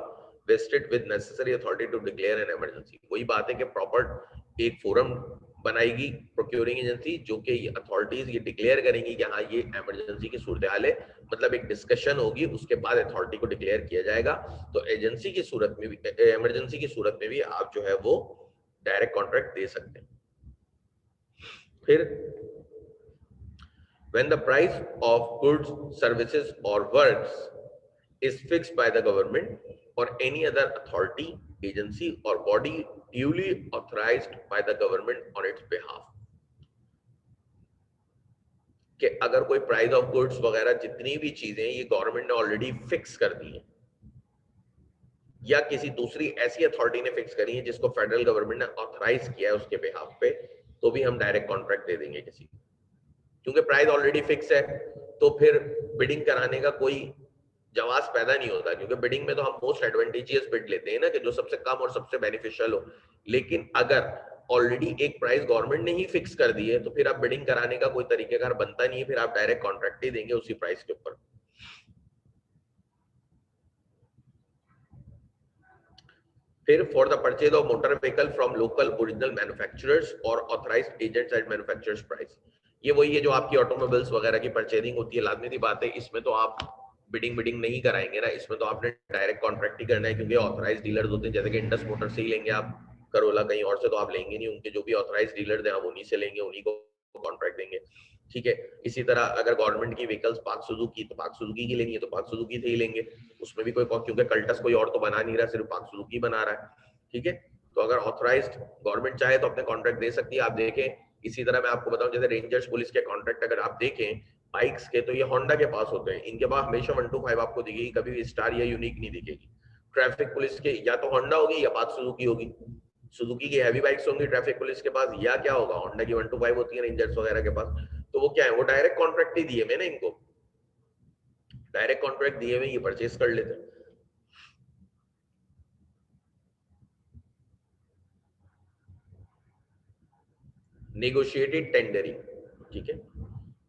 vested with necessary authority to declare an emergency. वही बात है कि प्रॉपर एक फोरम बनाएगी प्रोक्योरिंग एजेंसी जो कि अथॉरिटीज ये डिक्लेयर करेंगी कि हाँ ये इमरजेंसी की सूरत हाल है, मतलब एक डिस्कशन होगी, उसके बाद अथॉरिटी को डिक्लेयर किया जाएगा. तो एजेंसी की सूरत में भी, इमरजेंसी की सूरत में भी आप जो है वो डायरेक्ट कॉन्ट्रैक्ट दे सकते हैं. फिर when the price of goods, services or works is fixed by the government or any other authority, agency or body duly authorized by the government on its behalf. कि अगर कोई प्राइस ऑफ गुड्स वगैरह जितनी भी चीजें ये government ने already fix कर दी है या किसी दूसरी ऐसी अथॉरिटी ने फिक्स करी है जिसको फेडरल गवर्नमेंट ने ऑथराइज किया है उसके बिहाफ पे, तो भी हम डायरेक्ट कॉन्ट्रैक्ट दे देंगे किसी को, क्योंकि प्राइस ऑलरेडी फिक्स है. तो फिर बिडिंग कराने का कोई जवाब पैदा नहीं होता, क्योंकि बिडिंग में तो हम मोस्ट एडवांटेजियस बिड लेते हैं ना, कि जो सबसे कम और सबसे बेनिफिशियल हो. लेकिन अगर ऑलरेडी एक प्राइस गवर्नमेंट ने ही फिक्स कर दी है तो फिर आप बिडिंग कराने का कोई तरीकेकार बनता नहीं है, फिर आप डायरेक्ट कॉन्ट्रैक्ट ही देंगे उसी प्राइस के ऊपर. फिर for the purchase of motor vehicle from local original manufacturers और authorised agents at manufacturers price. ये वही है जो आपकी ऑटोमोबाइल्स वगैरह की परचेजिंग होती है, लाजमी सी बात है. इसमें तो आप बिडिंग नहीं कराएंगे ना, इसमें तो आपने डायरेक्ट कॉन्ट्रैक्ट ही करना है, क्योंकि ऑथराइज्ड डीलर्स होते हैं, जैसे कि इंडस मोटर से ही लेंगे आप, करोला कहीं और से तो आप लेंगे नहीं, उनके जो भी ऑथराइज्ड डीलर्स हैं आप उन्हीं से लेंगे, उन्हीं को कॉन्ट्रैक्ट देंगे. ठीक है, इसी तरह अगर गवर्नमेंट की व्हीकल्स पाक सुजुकी, तो पाक सुजुकी की लेनी है तो पाक सुजुकी से ही लेंगे, उसमें भी कोई, क्योंकि कल्टस कोई और तो बना नहीं रहा, सिर्फ पाक सुजुकी बना रहा है. ठीक है, तो अगर ऑथराइज्ड गवर्नमेंट चाहे तो अपने कॉन्ट्रैक्ट दे सकती है. आप देखें, इसी तरह मैं आपको बताऊं, जैसे रेंजर्स पुलिस के कॉन्ट्रैक्ट अगर आप देखें बाइक्स के, तो ये होंडा के पास होते हैं, इनके पास हमेशा 125 आपको दिखेगी, कभी भी स्टार या यूनिक नहीं दिखेगी. ट्रैफिक पुलिस के या तो होंडा होगी या पाक सुजुकी होगी. सुजुकी की हैवी बाइक्स होंगी ट्रैफिक पुलिस के पास, या क्या होगा, होंडा की 125 होती है रेंजर्स वगैरह के पास. तो वो क्या है, वो डायरेक्ट कॉन्ट्रैक्ट ही दिए मैंने इनको, डायरेक्ट कॉन्ट्रैक्ट दिए हुए ये परचेज कर लेते हैं। नेगोशिएटेड टेंडरिंग, ठीक है।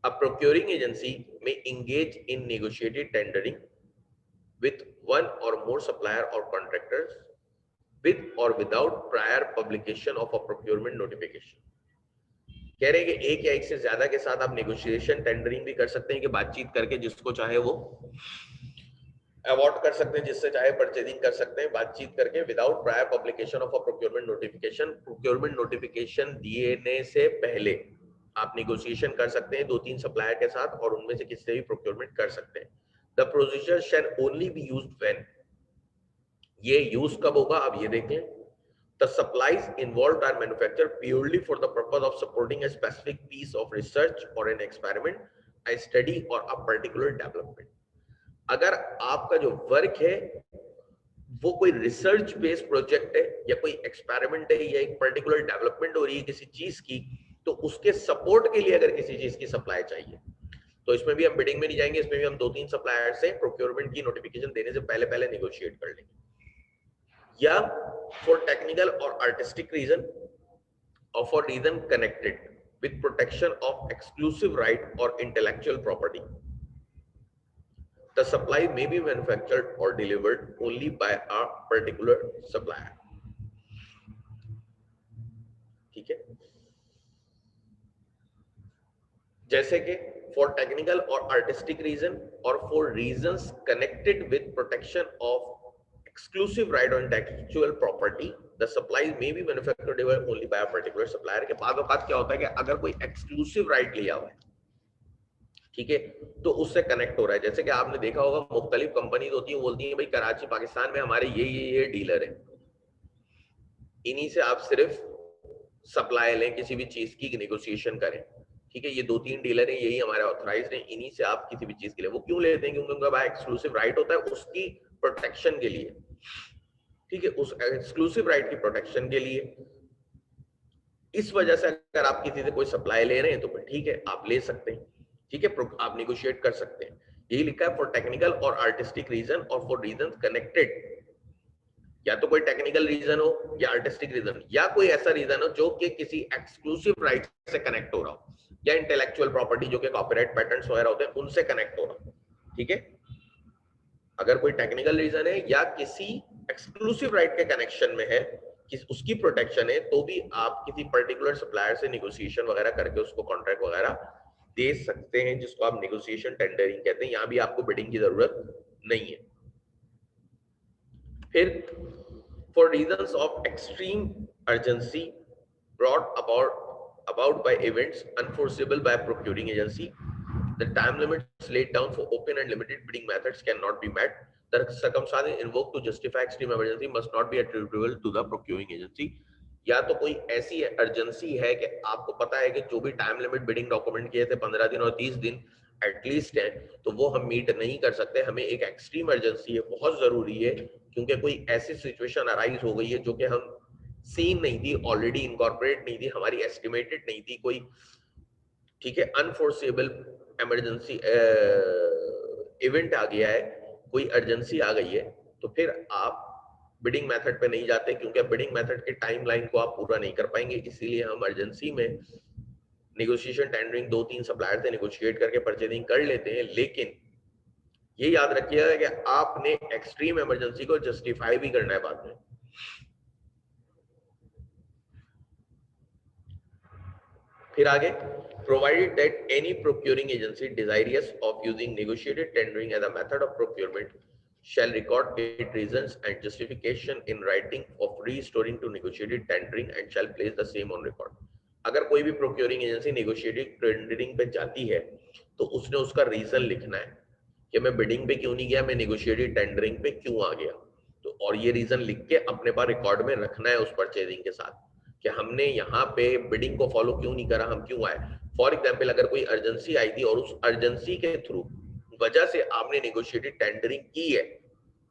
A procuring agency may engage in negotiated tendering with one or more supplier or contractors with or without prior publication of a procurement notification। कह रहे हैं कि एक या एक से ज्यादा के साथ आप नेगोशिएशन टेंडरिंग भी कर सकते हैं कि बातचीत करके जिसको चाहे वो अवॉर्ड कर सकते हैं, जिससे चाहे परचेजिंग कर सकते हैं बातचीत करके without prior publication of a procurement notification. Procurement notification देने से पहले आप नेगोशिएशन कर सकते हैं 2-3 सप्लायर के साथ और उनमें से किसी से भी प्रोक्योरमेंट कर सकते हैं। The procedure shall only be used when, ये यूज कब होगा आप ये देख लें। The supplies involved are manufactured purely for the purpose of supporting a specific piece of research or an experiment, a study or a particular development। अगर आपका जो वर्क है वो कोई रिसर्च बेस्ड प्रोजेक्ट है या कोई एक्सपेरिमेंट है या एक पर्टिकुलर डेवलपमेंट हो रही है किसी चीज की, तो उसके सपोर्ट के लिए अगर किसी चीज की सप्लाई चाहिए तो इसमें भी हम बिडिंग में नहीं जाएंगे, इसमें भी हम 2-3 सप्लायर से प्रोक्योरमेंट की नोटिफिकेशन देने से पहले पहले नेगोशिएट कर लेंगे। या फॉर टेक्निकल और आर्टिस्टिक रीजन और for reason connected with protection of exclusive right और intellectual property, the supply may be manufactured or delivered only by a particular supplier। ठीक है, जैसे कि for technical or artistic reason or for reasons connected with protection of exclusive right on intellectual property, the supplies may be manufactured only by a particular supplier। के बाद क्या होता है कि अगर कोई exclusive right लिया हुआ है, ठीक है, तो उससे कनेक्ट हो रहा है। जैसे कि आपने देखा होगा मुख्तलिफ कंपनीज होती है, बोलती है भाई कराची पाकिस्तान में हमारे ये डीलर है, इन्हीं से आप सिर्फ सप्लाई लें, किसी भी चीज की नेगोशिएशन करें, ठीक है, ये 2-3 डीलर हैं, यही हमारे ऑथराइज्ड हैं, इन्हीं से आप किसी भी चीज के लिए। वो क्यों लेते हैं? क्योंकि उनका भाई एक्सक्लूसिव राइट होता है उसकी प्रोटेक्शन के लिए, ठीक है, उस एक्सक्लूसिव राइट की प्रोटेक्शन के लिए। इस वजह से अगर आप किसी से कोई सप्लाई ले रहे हैं तो ठीक है आप ले सकते हैं, ठीक है, आप नेगोशिएट कर सकते हैं। यही लिखा है फॉर टेक्निकल और आर्टिस्टिक रीजन और फॉर रीजन कनेक्टेड, या तो कोई टेक्निकल रीजन हो या आर्टिस्टिक रीजन या कोई ऐसा रीजन हो जो कि किसी एक्सक्लूसिव राइट से कनेक्ट हो रहा हो, या इंटेलेक्चुअल प्रॉपर्टी जो कि कॉपीराइट पैटर्न्स वगैरह होते हैं उनसे कनेक्ट हो रहा हो, ठीक है। अगर कोई टेक्निकल रीजन है या किसी एक्सक्लूसिव राइट के कनेक्शन में है, उसकी प्रोटेक्शन है, तो भी आप किसी पर्टिकुलर सप्लायर से नेगोशिएशन वगैरह करके उसको कॉन्ट्रैक्ट वगैरह दे सकते हैं, जिसको आप नेगोशिएशन टेंडरिंग कहते हैं। यहां भी आपको बिडिंग की जरूरत नहीं है। फिर for reasons of extreme urgency brought about by events unforeseeable by procuring agency, the time limits laid down for open and limited bidding methods cannot be met, the circumstances invoked to justify extreme emergency must not be attributable to the procuring agency। या तो कोई ऐसी urgency है कि आपको पता है कि जो भी टाइम लिमिट बिडिंग डॉक्यूमेंट किए थे 15 दिन और 30 दिन एटलीस्ट है, तो वो हम मीट नहीं कर सकते, हमें एक एक्सट्रीम अर्जेंसी है, बहुत जरूरी है, क्योंकि कोई ऐसी सिचुएशन अराइज हो गई है जो कि हम सीन नहीं थी, ऑलरेडी इनकॉर्पोरेट नहीं थी, हमारी एस्टिमेटेड नहीं थी कोई, ठीक है, अनफोर्सेबल इमरजेंसी इवेंट आ गया है, कोई अर्जेंसी आ गई है, तो फिर आप बिडिंग मेथड पे नहीं जाते, क्योंकि बिडिंग मेथड के टाइमलाइन को आप पूरा नहीं कर पाएंगे। इसीलिए हम अर्जेंसी में नेगोशिएशन टेंडरिंग 2-3 सप्लायर से नेगोशिएट करके परचेजिंग कर लेते हैं। लेकिन ये याद रखिएगा कि आपने एक्सट्रीम इमरजेंसी को जस्टिफाई भी करना है बाद में। फिर आगे, provided that any procuring agency desirous of using negotiated tendering as a method of procurement shall record its reasons and justification in writing of restoring to negotiated tendering and shall place the same on record। अगर कोई भी procuring agency negotiated tendering पे जाती है तो उसने उसका reason लिखना है कि मैं बिडिंग पे क्यों नहीं गया, मैं नेगोशिएटेड टेंडरिंग पे क्यों आ गया, तो और ये रीजन लिख के अपने पास रिकॉर्ड में रखना है उस परचेजिंग के साथ कि हमने यहाँ पे बिडिंग को फॉलो क्यों नहीं करा, हम क्यों आए। फॉर एग्जाम्पल अगर कोई अर्जेंसी आई थी और उस अर्जेंसी के थ्रू वजह से आपने नेगोशिएटेड टेंडरिंग की है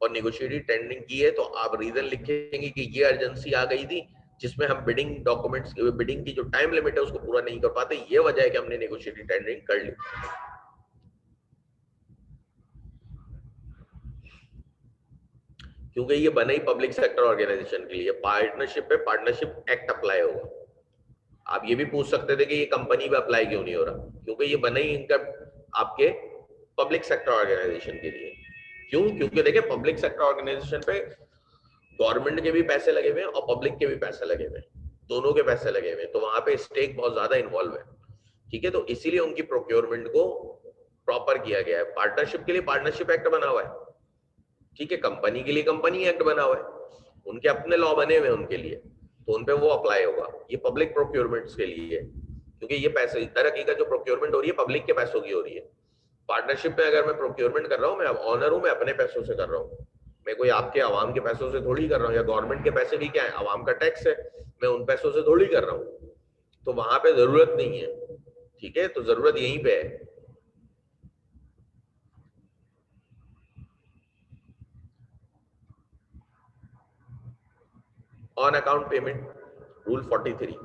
और नेगोशिएटेड टेंडरिंग की है, तो आप रीजन लिखेंगे कि ये अर्जेंसी आ गई थी जिसमें हम बिडिंग डॉक्यूमेंट्स, बिडिंग की जो टाइम लिमिट है उसको पूरा नहीं कर पाते। ये वजह है कि हमने नेगोशिएटेड टेंडरिंग कर ली। क्योंकि ये बना ही पब्लिक सेक्टर ऑर्गेनाइजेशन के लिए, पार्टनरशिप पे पार्टनरशिप एक्ट अप्लाई होगा। आप ये भी पूछ सकते थे कि ये कंपनी पे अप्लाई क्यों नहीं हो रहा, क्योंकि ये बना ही इनका आपके पब्लिक सेक्टर ऑर्गेनाइजेशन के लिए। क्यों? क्योंकि देखिए पब्लिक सेक्टर ऑर्गेनाइजेशन पे गवर्नमेंट के भी पैसे लगे हुए हैं और पब्लिक के भी पैसे लगे हुए हैं, दोनों के पैसे लगे हुए हैं, तो वहां पे स्टेक बहुत ज्यादा इन्वॉल्व है। ठीक है, तो इसीलिए उनकी प्रोक्योरमेंट को प्रॉपर किया गया है। पार्टनरशिप के लिए पार्टनरशिप एक्ट बना हुआ है, ठीक है, कंपनी के लिए कंपनी एक्ट बना हुआ है, उनके अपने लॉ बने हुए हैं उनके लिए, तो उनपे वो अप्लाई होगा। ये पब्लिक प्रोक्योरमेंट्स के लिए है, क्योंकि ये पैसे तरह का जो प्रोक्योरमेंट हो रही है पब्लिक के पैसों की हो रही है। पार्टनरशिप में अगर मैं प्रोक्योरमेंट कर रहा हूँ, मैं ऑनर हूँ, मैं अपने पैसों से कर रहा हूँ, मैं कोई आपके आवाम के पैसों से थोड़ी कर रहा हूँ, या गवर्नमेंट के पैसे भी क्या है, आवाम का टैक्स है, मैं उन पैसों से थोड़ी कर रहा हूँ, तो वहां पे जरूरत नहीं है। ठीक है, तो जरूरत यहीं पे है। ऑन अकाउंट पेमेंट रूल 43,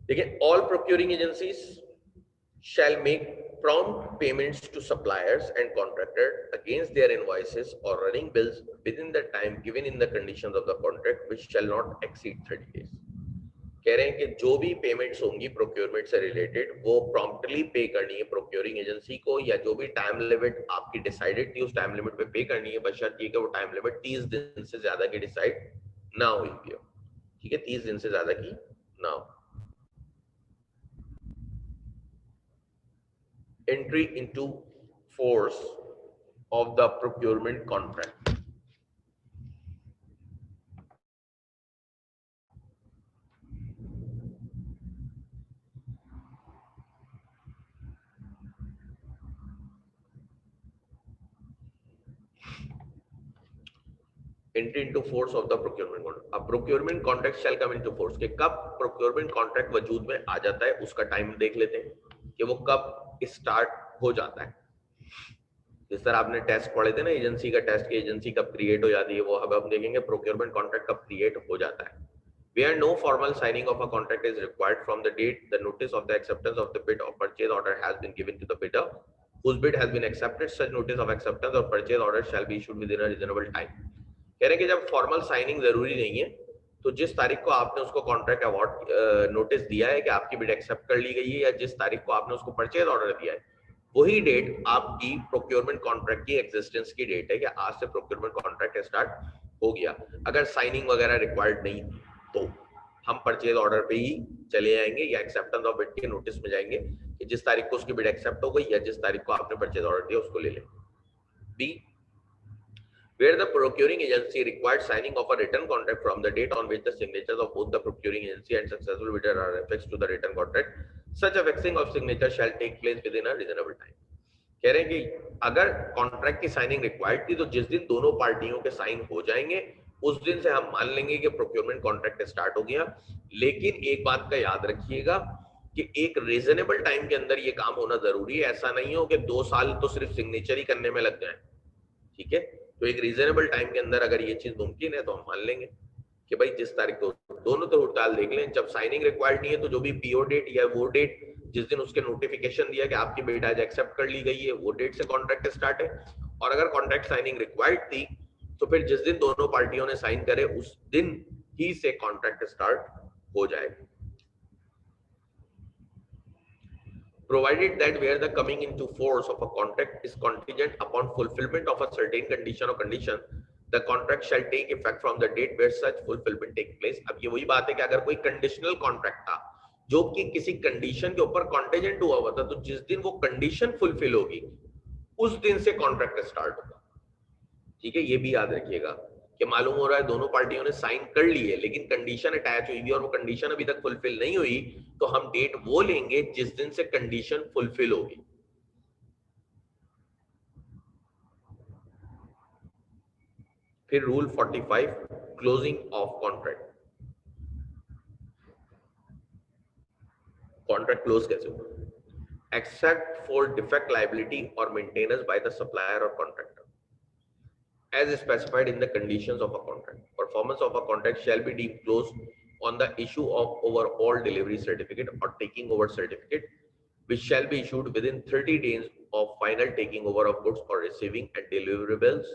देखिए, all procuring agencies shall make prompt payments to suppliers and contractors against their invoices or running bills within the time given in the conditions of the contract, which shall not exceed 30 days. कह रहे हैं कि जो भी payments होंगी procurement से related वो promptly पे करनी है प्रोक्योरिंग एजेंसी को, या जो भी टाइम लिमिट आपकी डिसाइडेड थी उस टाइम लिमिट पे पे करनी है, बशर्ते कि वो टाइम लिमिट 30 दिन से ज्यादा की डिसाइड ना हुई हो। ठीक है, 30 दिन से ज्यादा की ना हो। Entry into force of the procurement contract. Entry into force of the procurement contract. अब procurement contract shall come into force के कब procurement contract वजूद में आ जाता है उसका टाइम देख लेते हैं कि वो कब स्टार्ट हो जाता है। जिस तरह आपने टेस्ट पढ़े थे ना एजेंसी का टेस्ट, की एजेंसी कब क्रिएट हो जाती है, वो अब हम देखेंगे प्रोक्योरमेंट कॉन्ट्रैक्ट कब क्रिएट हो जाता है। Where no formal signing of a contract is required from the date the notice of the acceptance of the bid or purchase order has been given to the bidder whose bid has been accepted, such notice of acceptance or purchase order shall be issued within a reasonable time. कह रहे हैं कि जब formal signing जरूरी नहीं है, तो जिस तारीख को आपने उसको कॉन्ट्रैक्ट अवार्ड नोटिस दिया है कि आपकी बिड एक्सेप्ट कर ली गई है, या जिस तारीख को आपने उसको परचेज ऑर्डर दिया है, वही डेट आपकी प्रोक्योरमेंट कॉन्ट्रैक्ट की एग्जिस्टेंस की डेट है कि आज से प्रोक्योरमेंट कॉन्ट्रैक्ट स्टार्ट हो गया। अगर साइनिंग वगैरह रिक्वायर्ड नहीं तो हम परचेज ऑर्डर पे ही चले जाएंगे या एक्सेप्टेंस ऑफ बिड के नोटिस में जाएंगे कि जिस तारीख को उसकी बिड एक्सेप्ट हो गई या जिस तारीख को आपने परचेज ऑर्डर दिया उसको ले लें। B, where the procuring agency required signing of a written contract from the date on which the signatures of both the procuring agency and successful bidder are affixed to the written contract, such affixing of signature shall take place within a reasonable time. कह रहे हैं कि अगर contract की signing required थी तो जिस दिन दोनों पार्टियों के साइन हो जाएंगे उस दिन से हम मान लेंगे कि प्रोक्योरमेंट कॉन्ट्रैक्ट स्टार्ट हो गया। लेकिन एक बात का याद रखिएगा कि एक रीजनेबल टाइम के अंदर ये काम होना जरूरी है। ऐसा नहीं हो कि 2 साल तो सिर्फ सिग्नेचर ही करने में लग जाए। ठीक है, तो एक रीजनेबल टाइम के अंदर अगर ये चीज मुमकिन है तो हम मान लेंगे कि भाई जिस तारीख को दोनों तो हड़ताल देख लें। जब साइनिंग रिक्वायर्ड नहीं है तो जो भी पीओ डेट या वो डेट जिस दिन उसके नोटिफिकेशन दिया कि आपकी बिड आज एक्सेप्ट कर ली गई है वो डेट से कॉन्ट्रैक्ट स्टार्ट है। और अगर कॉन्ट्रैक्ट साइनिंग रिक्वायर्ड थी तो फिर जिस दिन दोनों पार्टियों ने साइन करे उस दिन ही से कॉन्ट्रैक्ट स्टार्ट हो जाएगा। Provided that where the coming into force of a contract is contingent upon fulfillment of a certain condition or condition, the contract shall take effect from the date where such fulfillment take place. अब ये वही बात है कि अगर कोई conditional contract था जो कि किसी कंडीशन के ऊपर कॉन्टेजेंट हुआ हुआ था, तो जिस दिन वो कंडीशन फुलफिल होगी उस दिन से कॉन्ट्रैक्ट स्टार्ट होगा। ठीक है, ये भी याद रखिएगा कि मालूम हो रहा है दोनों पार्टियों ने साइन कर ली है लेकिन कंडीशन अटैच हुई और वो कंडीशन अभी तक फुलफिल नहीं हुई, तो हम डेट वो लेंगे जिस दिन से कंडीशन फुलफिल होगी। फिर rule 45 closing of contract. Contract close कैसे होगा? एक्सेप्ट फॉर डिफेक्ट लायबिलिटी और मेंटेनेंस बाय द सप्लायर और contractor. as specified in the conditions of a contract. Performance of a contract shall be deemed closed on the issue of overall delivery certificate or taking over certificate, which shall be issued within 30 days of final taking over of goods or receiving and deliverables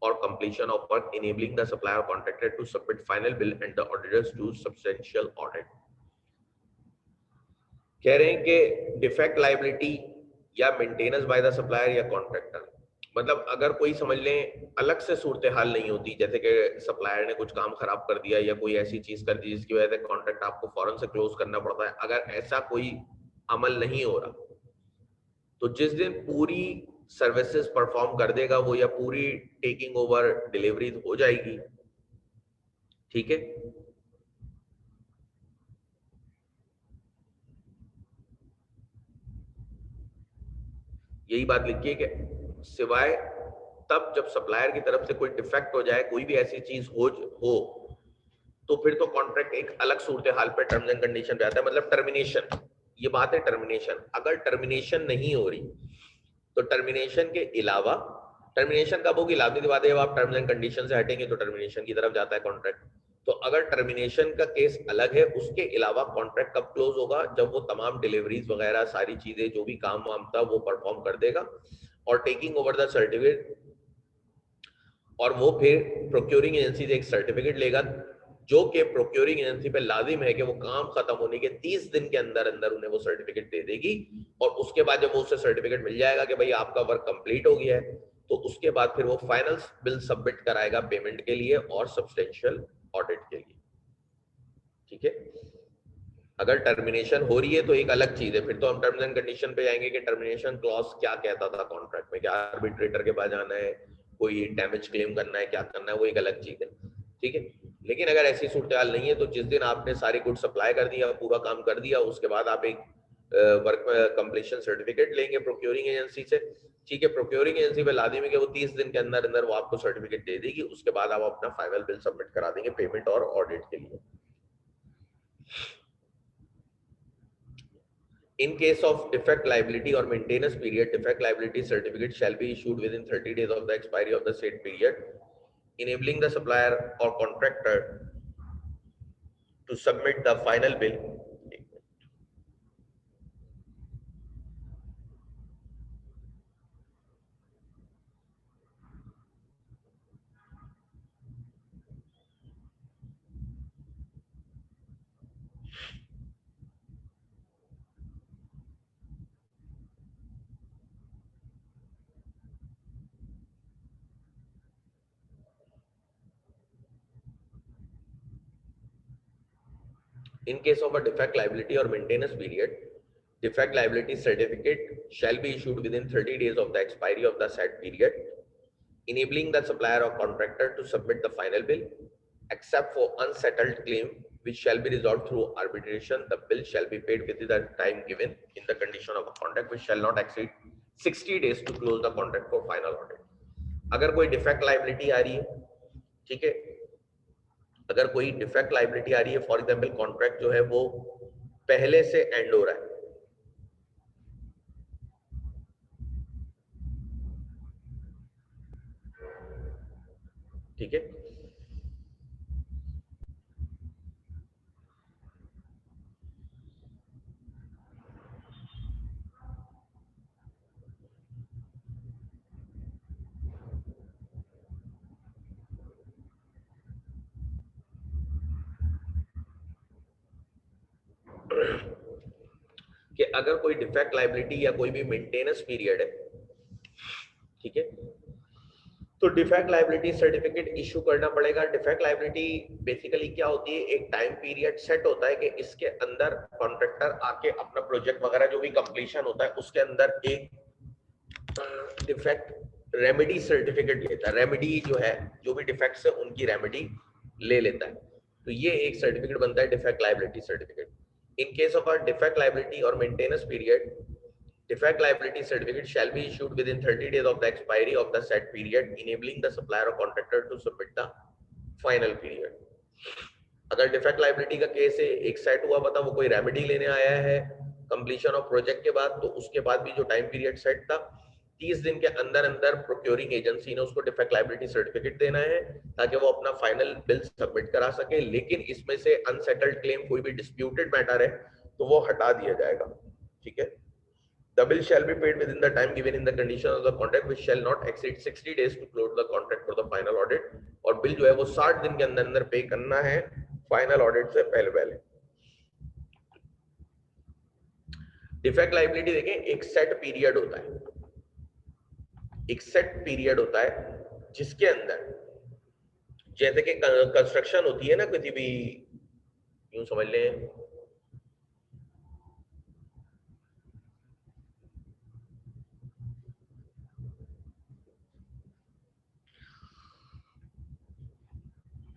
or completion of work, enabling the supplier or contractor to submit final bill and the auditors to substantial audit. कह रहे हैं कि defect liability या maintenance by the supplier या contractor, मतलब अगर कोई समझ लें अलग से सूरत हाल नहीं होती, जैसे कि सप्लायर ने कुछ काम खराब कर दिया या कोई ऐसी चीज कर दी जिसकी वजह से कॉन्ट्रैक्ट आपको फौरन से क्लोज करना पड़ता है, अगर ऐसा कोई अमल नहीं हो रहा तो जिस दिन पूरी सर्विसेज परफॉर्म कर देगा वो या पूरी टेकिंग ओवर डिलीवरी हो जाएगी, ठीक है, यही बात लिखी है कि सिवाय तब जब सप्लायर की तरफ से कोई डिफेक्ट हो जाए, कोई भी ऐसी चीज हो तो फिर तो कॉन्ट्रैक्ट एक अलग सूरत हाल पे टर्म्स एंड कंडीशन पे आता है, मतलब टर्मिनेशन, ये बात है टर्मिनेशन। अगर टर्मिनेशन नहीं हो रही तो टर्मिनेशन के अलावा, टर्मिनेशन कब होगी, लाजमी बात है जब आप टर्म्स एंड कंडीशन से हटेंगे तो टर्मिनेशन की तरफ जाता है कॉन्ट्रैक्ट। तो अगर टर्मिनेशन का केस अलग है, उसके अलावा कॉन्ट्रैक्ट कब क्लोज होगा, जब वो तमाम डिलीवरीज वगैरह सारी चीजें जो भी काम वाम था वो परफॉर्म कर देगा और टेकिंग ओवर द सर्टिफिकेट, और वो फिर प्रोक्योरिंग एजेंसी से एक सर्टिफिकेट लेगा जो कि प्रोक्योरिंग एजेंसी पे लाजिम है कि वो काम खत्म होने के 30 दिन के अंदर अंदर उन्हें वो सर्टिफिकेट दे देगी, और उसके बाद जब वो उसे सर्टिफिकेट मिल जाएगा कि भाई आपका वर्क कंप्लीट हो गया है, तो उसके बाद फिर वो फाइनल बिल सबमिट कराएगा पेमेंट के लिए और सब्सटेंशियल ऑडिट के लिए, ठीक है। अगर टर्मिनेशन हो रही है तो एक अलग चीज है, फिर तो हम टर्म्स एंड कंडीशन पे जाएंगे कि टर्मिनेशन क्लॉज क्या कहता था कॉन्ट्रैक्ट में, क्या आर्बिट्रेटर के पास जाना है, कोई डैमेज क्लेम करना है, क्या करना है, वो एक अलग चीज है, ठीक है। लेकिन अगर ऐसी सूरत हाल नहीं है तो जिस दिन आपने सारी गुड सप्लाई कर दिया, पूरा काम कर दिया, उसके बाद आप एक वर्क कंप्लीशन सर्टिफिकेट लेंगे प्रोक्योरिंग एजेंसी से, ठीक है। प्रोक्योरिंग एजेंसी पे लाजिम है कि वो 30 दिन के अंदर अंदर वो आपको सर्टिफिकेट दे देगी, उसके बाद आप अपना फाइनल बिल सबमिट करा देंगे पेमेंट और ऑडिट के लिए। In case of defect liability or maintenance period, defect liability certificate shall be issued within 30 days of the expiry of the said period, enabling the supplier or contractor to submit the final bill. In case of a defect liability or maintenance period, defect liability certificate shall be issued within 30 days of the expiry of the said period, enabling the supplier or contractor to submit the final bill, except for unsettled claim which shall be resolved through arbitration. The bill shall be paid within the time given in the condition of a contract, which shall not exceed 60 days to close the contract for final audit. अगर कोई defect liability आ रही है, ठीक है, अगर कोई defect liability आ रही है, फॉर एग्जांपल कॉन्ट्रैक्ट जो है वो पहले से एंड हो रहा है, ठीक है, कि अगर कोई डिफेक्ट लाइबिलिटी या कोई भी मेंटेनेंस पीरियड है, ठीक है, तो डिफेक्ट लाइबिलिटी सर्टिफिकेट इशू करना पड़ेगा। डिफेक्ट लाइबिलिटी बेसिकली क्या होती है, एक टाइम पीरियड सेट होता है कि इसके अंदर कॉन्ट्रैक्टर आके अपना प्रोजेक्ट वगैरह जो भी कंप्लीशन होता है उसके अंदर एक डिफेक्ट रेमेडी सर्टिफिकेट लेता है, रेमेडी जो है जो भी डिफेक्ट्स है उनकी रेमेडी ले लेता है, तो ये एक सर्टिफिकेट बनता है defect liability certificate. In case of a defect liability और maintenance period, defect liability certificate shall be issued within 30 days of the expiry of the said period, enabling the supplier or contractor to submit the final period. अगर defect liability का case है, एक set हुआ पता, वो कोई remedy लेने आया है कंप्लीशन ऑफ प्रोजेक्ट के बाद, तो उसके बाद भी जो टाइम पीरियड सेट था 30 दिन के अंदर अंदर प्रोक्योरिंग एजेंसी ने उसको डिफेक्ट लायबिलिटी सर्टिफिकेट देना है ताकि वो अपना फाइनल बिल सबमिट करा सके। लेकिन इसमें से अनसेटल्ड क्लेम, कोई भी डिस्प्यूटेड मैटर है तो वो हटा दिया जाएगा। ठीक है। The bill shall be paid within the time given in the condition of the contract, which shall not exceed 60 days to close the contract for the final audit। और बिल जो है वो 60 दिन के अंदर अंदर पे करना है फाइनल ऑडिट से पहले पहले। डिफेक्ट लायबिलिटी देखें, एक सेट पीरियड होता है, एक सेट पीरियड होता है जिसके अंदर, जैसे कि कंस्ट्रक्शन होती है ना किसी भी, यूं समझ लें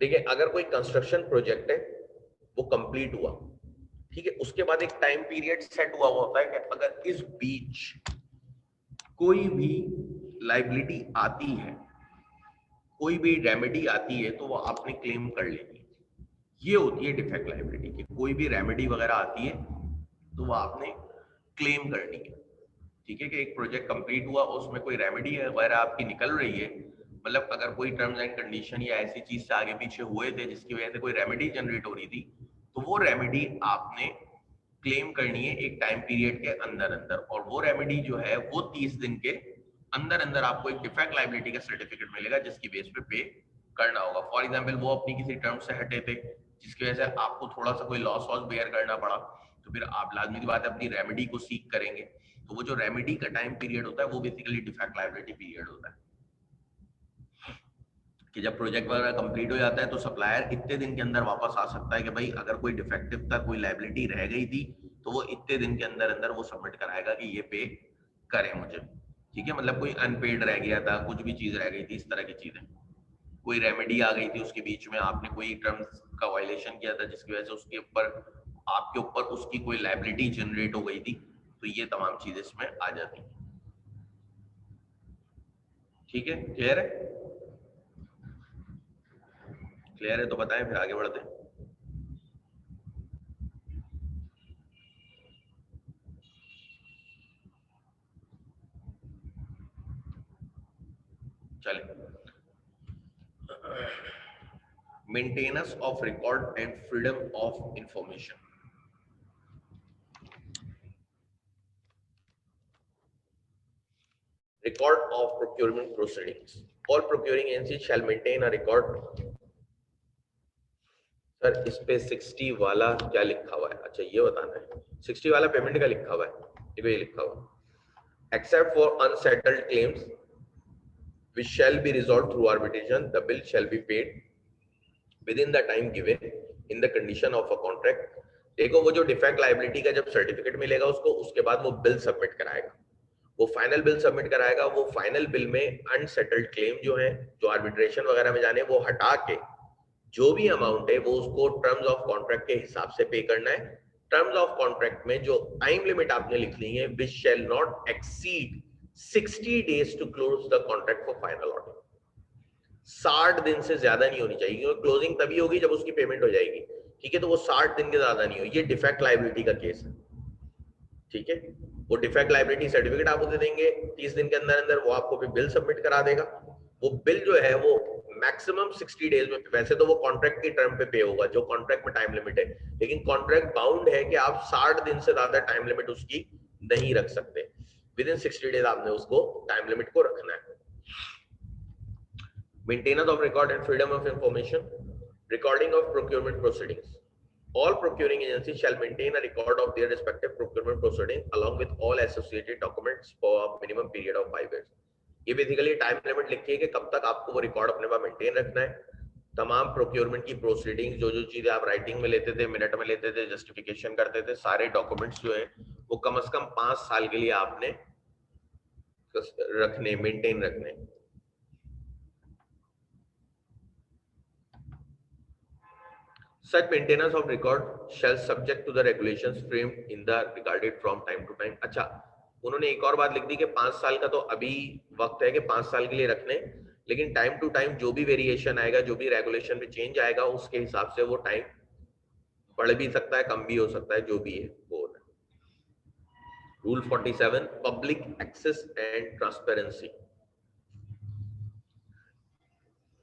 देखिए, अगर कोई कंस्ट्रक्शन प्रोजेक्ट है वो कंप्लीट हुआ, ठीक है, उसके बाद एक टाइम पीरियड सेट हुआ होता है कि अगर इस बीच कोई भी लायबिलिटी आती है, कोई भी रेमेडी आती है तो वो आपने क्लेम कर लेनी है। ये होती है डिफेक्ट लायबिलिटी की। कोई भी रेमेडी वगैरह आती है तो वो आपने क्लेम करनी है। ठीक है, कि एक प्रोजेक्ट कंप्लीट हुआ, उसमें कोई रेमेडी वगैरह आपकी निकल रही है, मतलब अगर कोई टर्म्स एंड कंडीशन या ऐसी चीज से आगे पीछे हुए थे जिसकी वजह से कोई रेमेडी जनरेट हो रही थी, तो वो रेमेडी आपने क्लेम करनी है एक टाइम पीरियड के अंदर अंदर। और वो रेमेडी जो है वो 30 दिन के अंदर अंदर आपको एक डिफेक्ट लायबिलिटी का सर्टिफिकेट मिलेगा जिसकी बेस पे करना होगा। फॉर एग्जाम्पल वो अपनी किसी टर्म से हटे थे जिसकी वजह से आपको थोड़ा सा कोई लॉस वॉस बेयर करना पड़ा, तो फिर आप लाजमी की बात है अपनी रेमेडी को सीक करेंगे। तो वो जो रेमेडी का टाइम पीरियड होता है वो बेसिकली डिफेक्ट लायबिलिटी पीरियड होता है, कि जब प्रोजेक्ट वगैरह कंप्लीट हो जाता है तो सप्लायर इतने दिन के अंदर वापस आ सकता है कि भाई अगर कोई डिफेक्टिव था, कोई लायबिलिटी रह गई थी, तो वो इतने दिन के अंदर अंदर वो सबमिट कराएगा कि ये पे करें मुझे। ठीक है, मतलब कोई अनपेड रह गया था, कुछ भी चीज रह गई थी, इस तरह की चीजें, कोई रेमेडी आ गई थी उसके बीच में, आपने कोई टर्म्स का वायलेशन किया था जिसकी वजह से उसके ऊपर, आपके ऊपर उसकी कोई लायबिलिटी जनरेट हो गई थी, तो ये तमाम चीजें इसमें आ जाती हैं। ठीक है, क्लियर है? क्लियर है तो बताएं, फिर आगे बढ़ते हैं। चलिए, maintenance of record and freedom of information. Record of procurement proceedings. All procuring agencies shall maintain a record। Sir इस पे 60 वाला क्या लिखा हुआ है? अच्छा ये बताना है, 60 वाला पेमेंट का लिखा हुआ है, देखो ये लिखा हुआ, except for unsettled claims which shall be resolved through arbitration, the bill shall be paid within the time given in the condition of a contract। देखो वो जो डिफेक्ट लायबिलिटी का जब सर्टिफिकेट मिलेगा उसको, उसके बाद वो बिल सबमिट कराएगा, वो फाइनल बिल सबमिट कराएगा। वो फाइनल बिल में अनसेटल्ड क्लेम जो है, जो आर्बिट्रेशन वगैरह में जाने, वो हटा के जो भी अमाउंट है वो उसको टर्म्स ऑफ कॉन्ट्रैक्ट के हिसाब से पे करना है। टर्म्स ऑफ कॉन्ट्रैक्ट में जो टाइम लिमिट आपने लिख ली है, which shall not exceed 60 days to close the contract for final audit. 60 दिन से ज्यादा नहीं होनी चाहिए, क्योंकि क्लोजिंग तभी होगी जब उसकी पेमेंट हो जाएगी। ठीक है, तो वो 60 दिन के ज्यादा नहीं हो। ये डिफेक्ट लायबिलिटी का केस है। ठीक है, वो डिफेक्ट लायबिलिटी सर्टिफिकेट आपको दे देंगे 30 दिन के अंदर अंदर, वो आपको फिर बिल सबमिट करा देगा। वो बिल जो है वो मैक्सिमम 60 डेज में, वैसे तो वो कॉन्ट्रैक्ट की टर्म पे होगा, जो कॉन्ट्रैक्ट में टाइम लिमिट है, लेकिन कॉन्ट्रैक्ट बाउंड है कि आप 60 दिन से ज्यादा टाइम लिमिट उसकी नहीं रख सकते। विद इन 60 डेज आपने उसको टाइम लिमिट को रखना है। Maintenance of record and freedom of information. Recording of procurement proceedings. All procuring agencies shall maintain a record of their respective procurement proceedings along with all associated documents for a minimum period of 5 years। ये basically time limit लिखी है कि कब तक आपको वो record अपने पास maintain रखना है। तमाम प्रोक्योरमेंट की प्रोसीडिंग्स, जो जो चीजें आप राइटिंग में लेते थे, मिनट में लेते थे, जस्टिफिकेशन करते थे, सारे डॉक्यूमेंट्स जो है वो कम से कम 5 साल के लिए आपने रखने, मेंटेन रखने। Such maintenance of record shall subject to the regulations framed in the regarded from time to time। अच्छा, उन्होंने एक और बात लिख दी कि 5 साल का तो अभी वक्त है कि 5 साल के लिए रखने, लेकिन टाइम टू टाइम जो भी वेरिएशन आएगा, जो भी रेगुलेशन में चेंज आएगा, उसके हिसाब से वो टाइम बढ़ भी सकता है, कम भी हो सकता है, जो भी है वो। Rule 47 public access and transparency.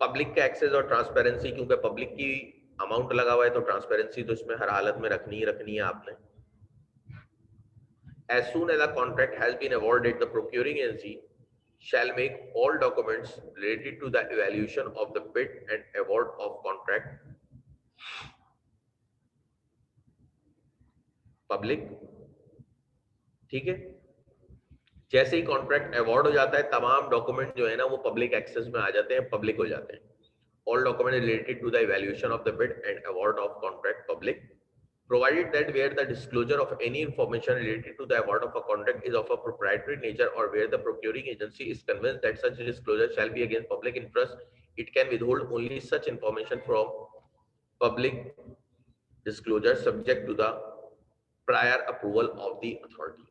Public का एक्सेस और ट्रांसपेरेंसी, क्योंकि पब्लिक की अमाउंट लगा हुआ है तो ट्रांसपेरेंसी तो इसमें हर हालत में रखनी ही रखनी है आपने। As soon as a contract has been awarded, the procuring agency shall make all documents related to the evaluation of the bid and award of contract public। ठीक है, जैसे ही कॉन्ट्रैक्ट अवार्ड हो जाता है तमाम डॉक्यूमेंट जो है ना वो पब्लिक एक्सेस में आ जाते हैं, पब्लिक हो जाते हैं। All document related to the evaluation of the bid and award of contract public, provided that where the disclosure of any information related to the award of a contract is of a proprietary nature or where the procuring agency is convinced that such disclosure shall be against public interest, it can withhold only such information from public disclosure subject to the prior approval of the authority।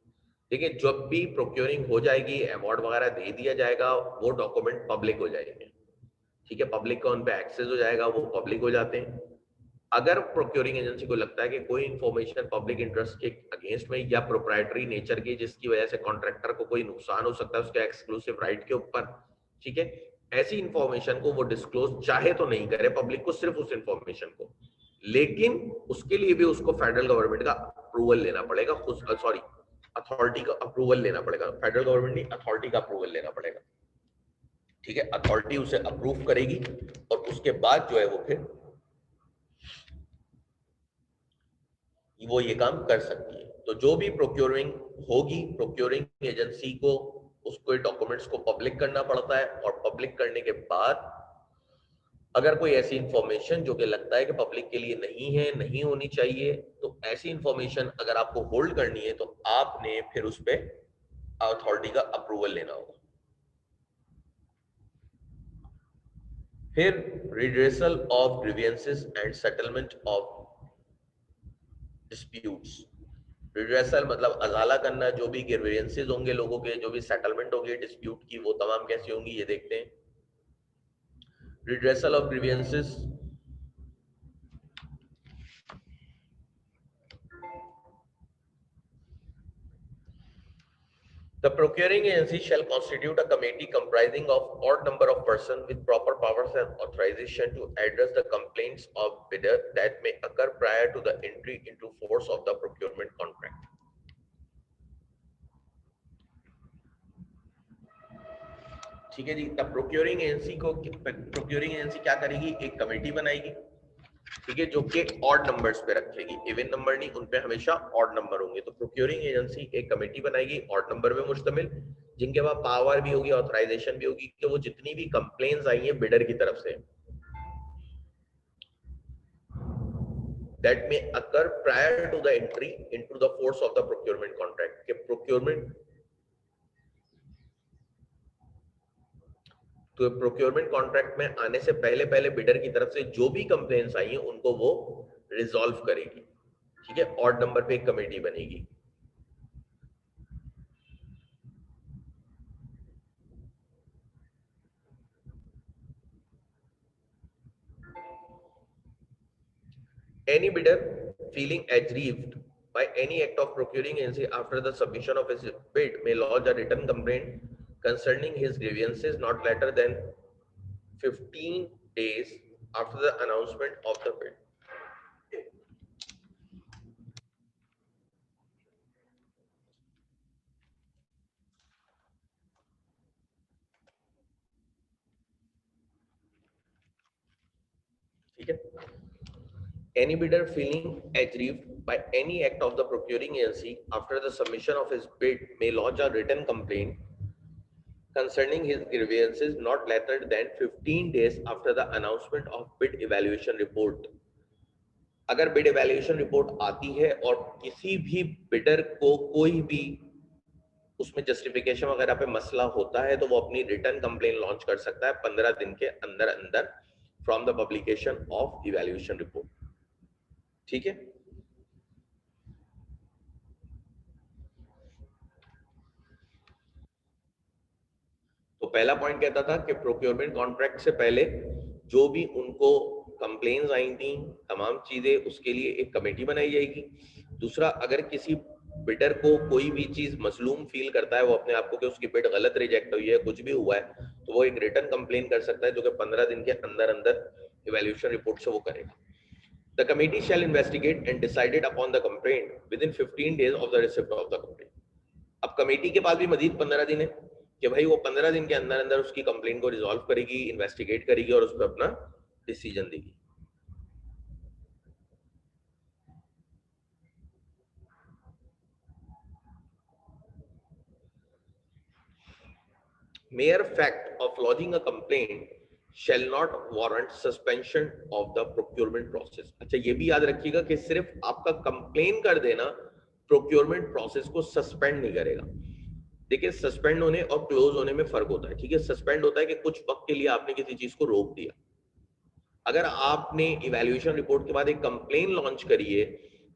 देखिए, जब भी procuring हो जाएगी, award वगैरह दे दिया जाएगा, वो document public हो जाएंगे। ठीक है, पब्लिक का उन पे एक्सेस हो जाएगा, वो पब्लिक हो जाते हैं। अगर प्रोक्योरिंग एजेंसी को लगता है कि कोई इंफॉर्मेशन पब्लिक इंटरेस्ट के अगेंस्ट में या प्रोप्राइटरी नेचर की, जिसकी वजह से कॉन्ट्रैक्टर को कोई नुकसान हो सकता है उसके एक्सक्लूसिव राइट के ऊपर, ठीक है, ऐसी इंफॉर्मेशन को वो डिस्क्लोज चाहे तो नहीं करे पब्लिक को, सिर्फ उस इंफॉर्मेशन को, लेकिन उसके लिए भी उसको फेडरल गवर्नमेंट का अप्रूवल लेना पड़ेगा, सॉरी अथॉरिटी का अप्रूवल लेना पड़ेगा, फेडरल गवर्नमेंट नहीं अथॉरिटी का अप्रूवल लेना पड़ेगा। ठीक है, अथॉरिटी उसे अप्रूव करेगी और उसके बाद जो है वो फिर वो ये काम कर सकती है। तो जो भी प्रोक्योरिंग होगी, प्रोक्योरिंग एजेंसी को उसको डॉक्यूमेंट्स को पब्लिक करना पड़ता है, और पब्लिक करने के बाद अगर कोई ऐसी इंफॉर्मेशन जो कि लगता है कि पब्लिक के लिए नहीं है, नहीं होनी चाहिए, तो ऐसी इंफॉर्मेशन अगर आपको होल्ड करनी है तो आपने फिर उस पर अथॉरिटी का अप्रूवल लेना होगा। फिर redressal of grievances and settlement of disputes. Redressal मतलब अजाला करना, जो भी ग्रीवियंसेस होंगे लोगों के, जो भी सेटलमेंट होगी डिस्प्यूट की, वो तमाम कैसी होंगी ये देखते हैं। Redressal of grievances, the procuring agency shall constitute a committee comprising of odd number of persons with proper powers and authorization to address the complaints of bidder that may occur prior to the entry into force of the procurement contract। ठीक है जी, तब procuring agency क्या करेगी, एक committee बनाएगी, ठीक है, जो कि ऑड नंबर्स पे रखेगी, इवन नंबर नहीं, उन पे हमेशा ऑड नंबर होंगे। तो प्रोक्योरिंग एजेंसी एक कमेटी बनाएगी ऑड नंबर पे मुश्तमिल, जिनके पास पावर भी होगी, ऑथराइजेशन भी होगी, कि वो जितनी भी कंप्लेंट्स आई हैं बिडर की तरफ से that may occur prior to the entry into the force of the procurement contract, के प्रोक्योरमेंट कॉन्ट्रैक्ट में आने से पहले पहले बिडर की तरफ से जो भी कंप्लेंट्स आई हैं उनको वो रिजॉल्व करेगी। ठीक है, ऑड नंबर पे एक कमेटी बनेगी। Any bidder feeling aggrieved by any act of procuring agency after the submission of his bid may lodge a written complaint concerning his grievances not later than 15 days after the announcement of the bid। ठीक है, any bidder feeling aggrieved by any act of the procuring agency after the submission of his bid may lodge a written complaint concerning his grievances not later than 15 days after the announcement of bid evaluation report। अगर bid evaluation report आती है और किसी भी bidder को कोई भी उसमें जस्टिफिकेशन वगैरह पे मसला होता है तो वो अपनी रिटर्न कंप्लेन लॉन्च कर सकता है 15 दिन के अंदर अंदर from the publication of evaluation report. ठीक है, तो पहला पॉइंट कहता था कि प्रोक्योरमेंट कॉन्ट्रैक्ट से पहले जो भी उनको कंप्लेन्स आई थी तमाम चीजें, उसके लिए एक कमेटी बनाई जाएगी। दूसरा, अगर किसी बिडर को कोई भी चीज मजलूम फील करता है, वो अपने आप को कि उसकी बिड गलत रिजेक्ट हुई है, कुछ भी हुआ है, तो वो एक रिटर्न कंप्लेन कर सकता है, जो कि 15 दिन के अंदर अंदर इवैल्यूएशन रिपोर्ट से वो करेगा। The committee shall investigate and decide it upon the complaint within 15 days of the receipt of the complaint. अब कमेटी के पास भी मजीद 15 दिन है कि भाई वो 15 दिन के अंदर अंदर उसकी कंप्लेंट को रिजॉल्व करेगी, इन्वेस्टिगेट करेगी और उस पर अपना डिसीजन देगी। Mere fact of lodging a complaint shall not warrant suspension of the procurement process. अच्छा ये भी याद रखिएगा कि सिर्फ आपका कंप्लेन कर देना प्रोक्योरमेंट प्रोसेस को सस्पेंड नहीं करेगा। देखिए सस्पेंड होने और क्लोज होने में फर्क होता है, ठीक है। सस्पेंड होता है कि कुछ वक्त के लिए आपने किसी चीज को रोक दिया। अगर आपने इवैल्यूएशन रिपोर्ट के बाद एक कंप्लेन लॉन्च करी है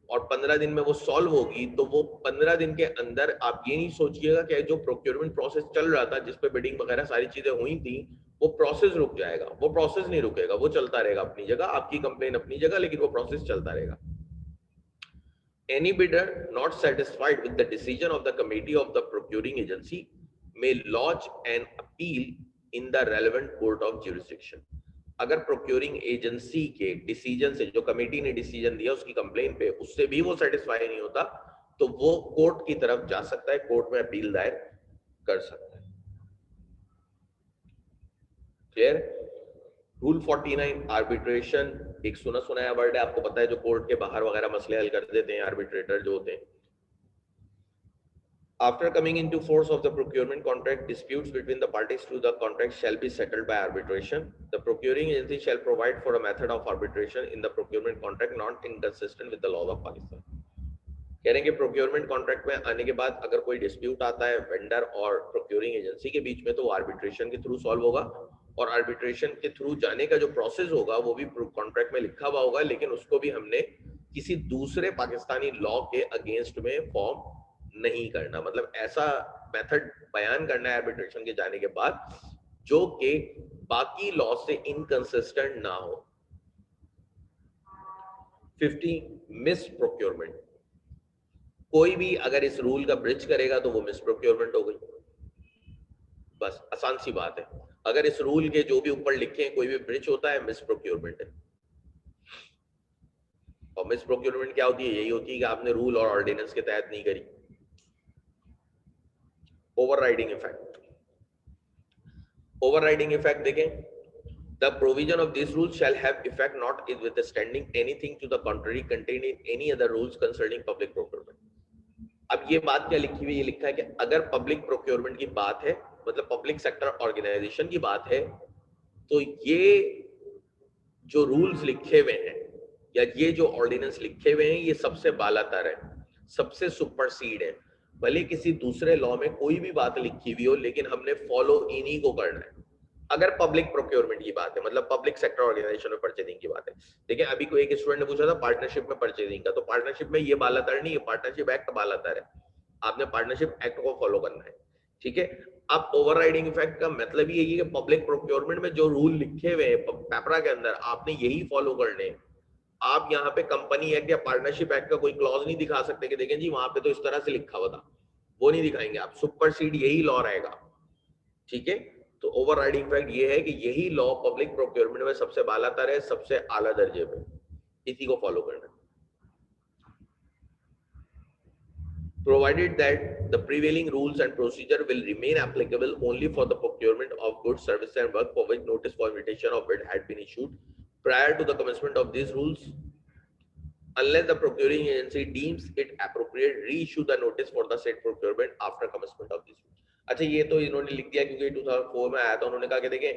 और 15 दिन में वो सॉल्व होगी, तो वो 15 दिन के अंदर आप ये नहीं सोचिएगा कि जो प्रोक्योरमेंट प्रोसेस चल रहा था, जिसपे बिडिंग वगैरह सारी चीजें हुई थी, वो प्रोसेस रुक जाएगा। वो प्रोसेस नहीं रुकेगा, वो चलता रहेगा अपनी जगह, आपकी कंप्लेन अपनी जगह, लेकिन वो प्रोसेस चलता रहेगा। Any bidder not satisfied with the decision of the committee of the procuring agency may lodge an appeal in the relevant court of jurisdiction. अगर प्रोक्योरिंग एजेंसी के डिसीजन से, जो कमेटी ने डिसीजन दिया उसकी कंप्लेन पे, उससे भी वो सेटिस्फाई नहीं होता, तो वो कोर्ट की तरफ जा सकता है, कोर्ट में अपील दायर कर सकता है। क्लियर? रूल 49 आर्बिट्रेशन, एक सुना सुनाया वर्ड है, आपको पता है, जो कोर्ट के बाहर वगैरह मसले हल कर देते हैं, आर्बिट्रेटर जो होते हैं। After coming into force of the procurement contract, disputes between the parties to the contract shall be settled by arbitration. The procuring agency shall provide for a method of arbitration in the procurement contract not inconsistent with the laws of Pakistan. कह रहे हैं कि procurement contract में आने के बाद अगर कोई डिस्प्यूट आता है वेंडर और प्रोक्योरिंग एजेंसी के बीच में, तो वो आर्बिट्रेशन के थ्रू सॉल्व होगा, और आर्बिट्रेशन के थ्रू जाने का जो प्रोसेस होगा वो भी कॉन्ट्रैक्ट में लिखा हुआ होगा, लेकिन उसको भी हमने किसी दूसरे पाकिस्तानी लॉ के अगेंस्ट में फॉर्म नहीं करना। मतलब ऐसा मेथड बयान करना है आर्बिट्रेशन के जाने के बाद जो कि बाकी लॉ से इनकंसिस्टेंट ना हो। 50 मिस प्रोक्योरमेंट, कोई भी अगर इस रूल का ब्रिज करेगा तो वो मिस प्रोक्योरमेंट हो गई। बस आसान सी बात है, अगर इस रूल के जो भी ऊपर लिखे हैं कोई भी ब्रिज होता है, मिस प्रोक्योरमेंट है। और मिस प्रोक्योरमेंट क्या होती है? यही होती है कि आपने रूल और ऑर्डिनेंस के तहत नहीं करी। ओवरराइडिंग इफेक्ट, ओवरराइडिंग इफेक्ट देखें, the provision of this rule shall have effect not withstanding anything to the contrary contained in any other rules concerning public procurement. अब ये बात क्या लिखी हुई है? ये लिखा है कि अगर पब्लिक प्रोक्योरमेंट की बात है, मतलब पब्लिक सेक्टर ऑर्गेनाइजेशन की बात है, तो ये जो रूल्स लिखे हुए हैं या ये जो ऑर्डिनेंस लिखे हुए हैं, ये सबसे बालातर है, सबसे सुपरसीड है। भले किसी दूसरे लॉ में कोई भी बात लिखी हुई हो, लेकिन हमने फॉलो इन्हीं को करना है। अगर पब्लिक प्रोक्योरमेंट की बात है, मतलब पब्लिक सेक्टर ऑर्गेनाइजेशन में परचेजिंग की बात है। देखिए अभी कोई एक स्टूडेंट ने पूछा था पार्टनरशिप में परचेजिंग का, तो पार्टनरशिप में ये बालातर नहीं है, पार्टनरशिप एक्ट बालातर है, आपने पार्टनरशिप एक्ट को फॉलो करना है, ठीक है। अब ओवरराइडिंग इफेक्ट का मतलब ये है कि पब्लिक प्रोक्योरमेंट में जो रूल लिखे हुए हैं पेपरा के अंदर, आपने यही फॉलो करने हैं। आप यहाँ पे कंपनी एक्ट या पार्टनरशिप एक्ट का कोई क्लॉज नहीं दिखा सकते कि देखें जी वहां पे तो इस तरह से लिखा हुआ था, वो नहीं दिखाएंगे आप, सुपरसीड यही लॉ रहेगा, ठीक है। तो ओवरराइडिंग इफेक्ट ये है कि यही लॉ पब्लिक प्रोक्योरमेंट में सबसे बालातर है, सबसे आला दर्जे पे, इसी को फॉलो करना। Provided that the prevailing rules and procedure will remain applicable only for the procurement of goods, services and work for which notice for invitation of bid had been issued prior to the commencement of these rules, unless the procuring agency deems it appropriate, reissue the notice for the said procurement after commencement of these rules. अच्छा ये तो इन्होंने लिख दिया क्योंकि 2004 में आया था, उन्होंने कहा कि देखें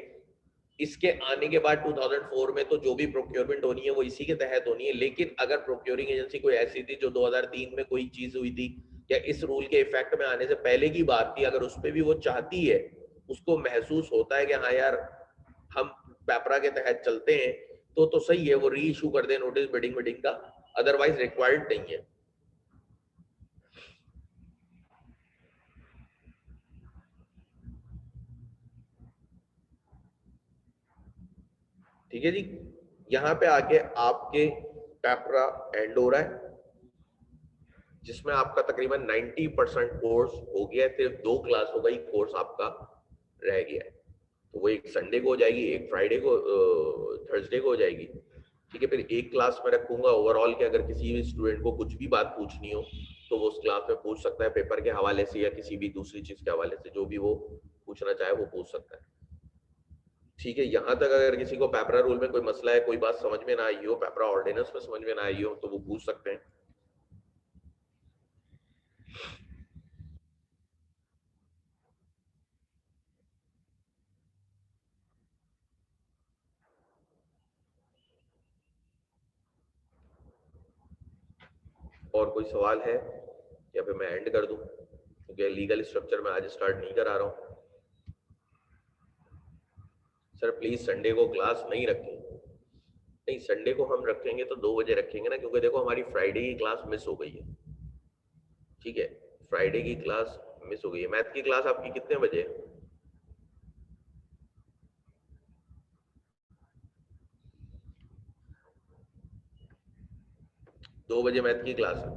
इसके आने के बाद 2004 में तो जो भी प्रोक्योरमेंट होनी है वो इसी के तहत होनी है, लेकिन अगर प्रोक्योरिंग एजेंसी कोई ऐसी थी जो 2003 में कोई चीज हुई थी या इस रूल के इफेक्ट में आने से पहले की बात थी, अगर उस पर भी वो चाहती है, उसको महसूस होता है कि हाँ यार हम पेपरा के तहत चलते हैं, तो सही है, वो री इशू कर दे नोटिस बिडिंग का, अदरवाइज रिक्वायर्ड नहीं है। ठीक है जी, यहाँ पे आके आपके पेपरा एंड हो रहा है, जिसमें आपका तकरीबन 90% कोर्स हो गया है, सिर्फ 2 क्लास हो गई, कोर्स आपका रह गया है। तो वो एक संडे को हो जाएगी, एक फ्राइडे को, थर्सडे को हो जाएगी। ठीक है, फिर एक क्लास में रखूंगा ओवरऑल कि अगर किसी भी स्टूडेंट को कुछ भी बात पूछनी हो तो वो उस क्लास में पूछ सकता है, पेपर के हवाले से या किसी भी दूसरी चीज के हवाले से, जो भी वो पूछना चाहे वो पूछ सकता है। ठीक है, यहाँ तक अगर किसी को पेपरा रूल में कोई मसला है, कोई बात समझ में ना आई हो, पेपरा ऑर्डिनेंस में समझ में ना आई हो, तो वो पूछ सकते हैं। और कोई सवाल है या फिर मैं एंड कर दूं, क्योंकि लीगल स्ट्रक्चर में आज स्टार्ट नहीं करा रहा हूं। सर प्लीज संडे को क्लास नहीं रखें। नहीं, संडे को हम रखेंगे तो 2 बजे रखेंगे ना, क्योंकि देखो हमारी फ्राइडे की क्लास मिस हो गई है। ठीक है, फ्राइडे की क्लास मिस हो गई है। मैथ की क्लास आपकी कितने बजे है? 2 बजे मैथ की क्लास है।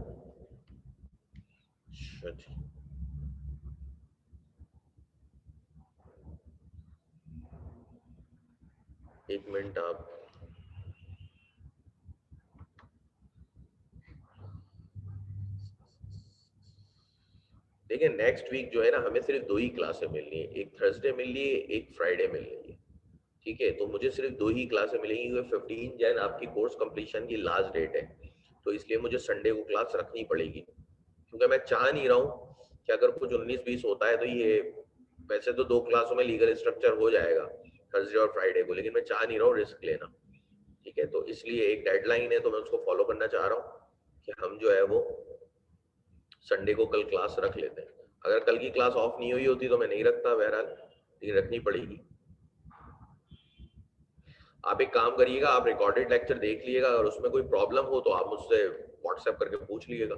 अच्छा जी। एक मिनट आप, देखिए नेक्स्ट वीक जो है ना, हमें सिर्फ 2 ही क्लासें मिलनी है, एक थर्सडे मिल रही है, एक फ्राइडे मिल रही है। ठीक है, तो मुझे सिर्फ 2 ही क्लासें मिलेंगी, क्योंकि 15 जैन आपकी कोर्स कंप्लीशन की लास्ट डेट है। तो इसलिए मुझे संडे को क्लास रखनी पड़ेगी, क्योंकि मैं चाह नहीं रहा हूँ कि अगर कुछ 19-20 होता है तो ये, वैसे तो 2 क्लासों में लीगल स्ट्रक्चर हो जाएगा थर्सडे और फ्राइडे को, लेकिन मैं चाह नहीं रहा हूँ रिस्क लेना। ठीक है, तो इसलिए एक डेडलाइन है, तो मैं उसको फॉलो करना चाह रहा हूँ कि हम जो है वो संडे को कल क्लास रख लेते हैं। अगर कल की क्लास ऑफ नहीं हुई होती तो मैं नहीं रखता बहरहाल, लेकिन रखनी पड़ेगी। आप एक काम करिएगा, आप रिकॉर्डेड लेक्चर देख लीजिएगा, अगर उसमें कोई प्रॉब्लम हो तो आप मुझसे व्हाट्सएप करके पूछ लीजिएगा।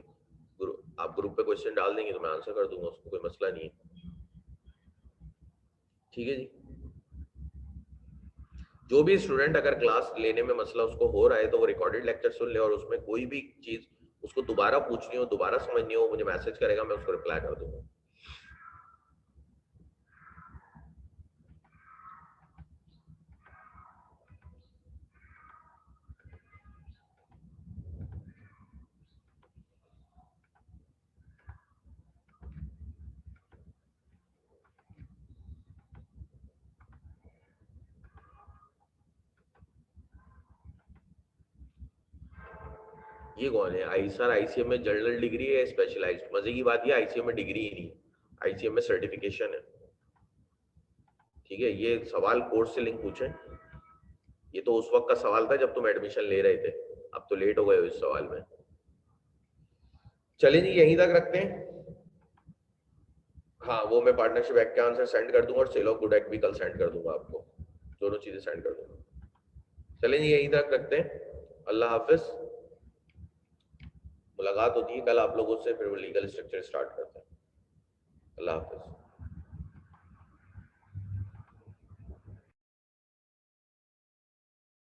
आप ग्रुप पे क्वेश्चन डाल देंगे तो मैं आंसर कर दूंगा, उसको कोई मसला नहीं है। ठीक है जी। जो भी स्टूडेंट अगर क्लास लेने में मसला उसको हो रहा है तो वो रिकॉर्डेड लेक्चर सुन ले, और उसमें कोई भी चीज उसको दोबारा पूछनी हो, दोबारा समझनी हो, मुझे मैसेज करेगा, मैं उसको रिप्लाई कर दूंगा। ये कौन है? आई सर, आईसीएम में जनरल डिग्री है, स्पेशलाइज्ड? मजे की बात ये आईसीएम में डिग्री ही नहीं, आईसीएम में सर्टिफिकेशन है। ठीक है, ये सवाल कोर्स से लिंक पूछे, ये तो उस वक्त का सवाल था जब तुम एडमिशन ले रहे थे, अब तो लेट हो गए हो इस सवाल में। चलें जी, यहीं तक रखते हैं। हाँ, वो मैं पार्टनरशिप एक्ट के आंसर सेंड कर दूंगा, और सेल ऑफ गुड एक्ट भी कल सेंड कर दूंगा आपको, दोनों चीजें सेंड कर दूंगा। चलें जी, यहीं तक रखते हैं। अल्लाह हाफिज। मुलाकात होती है कल आप लोगों से, फिर वो लीगल स्ट्रक्चर स्टार्ट करते हैं। अल्लाह हाफिज।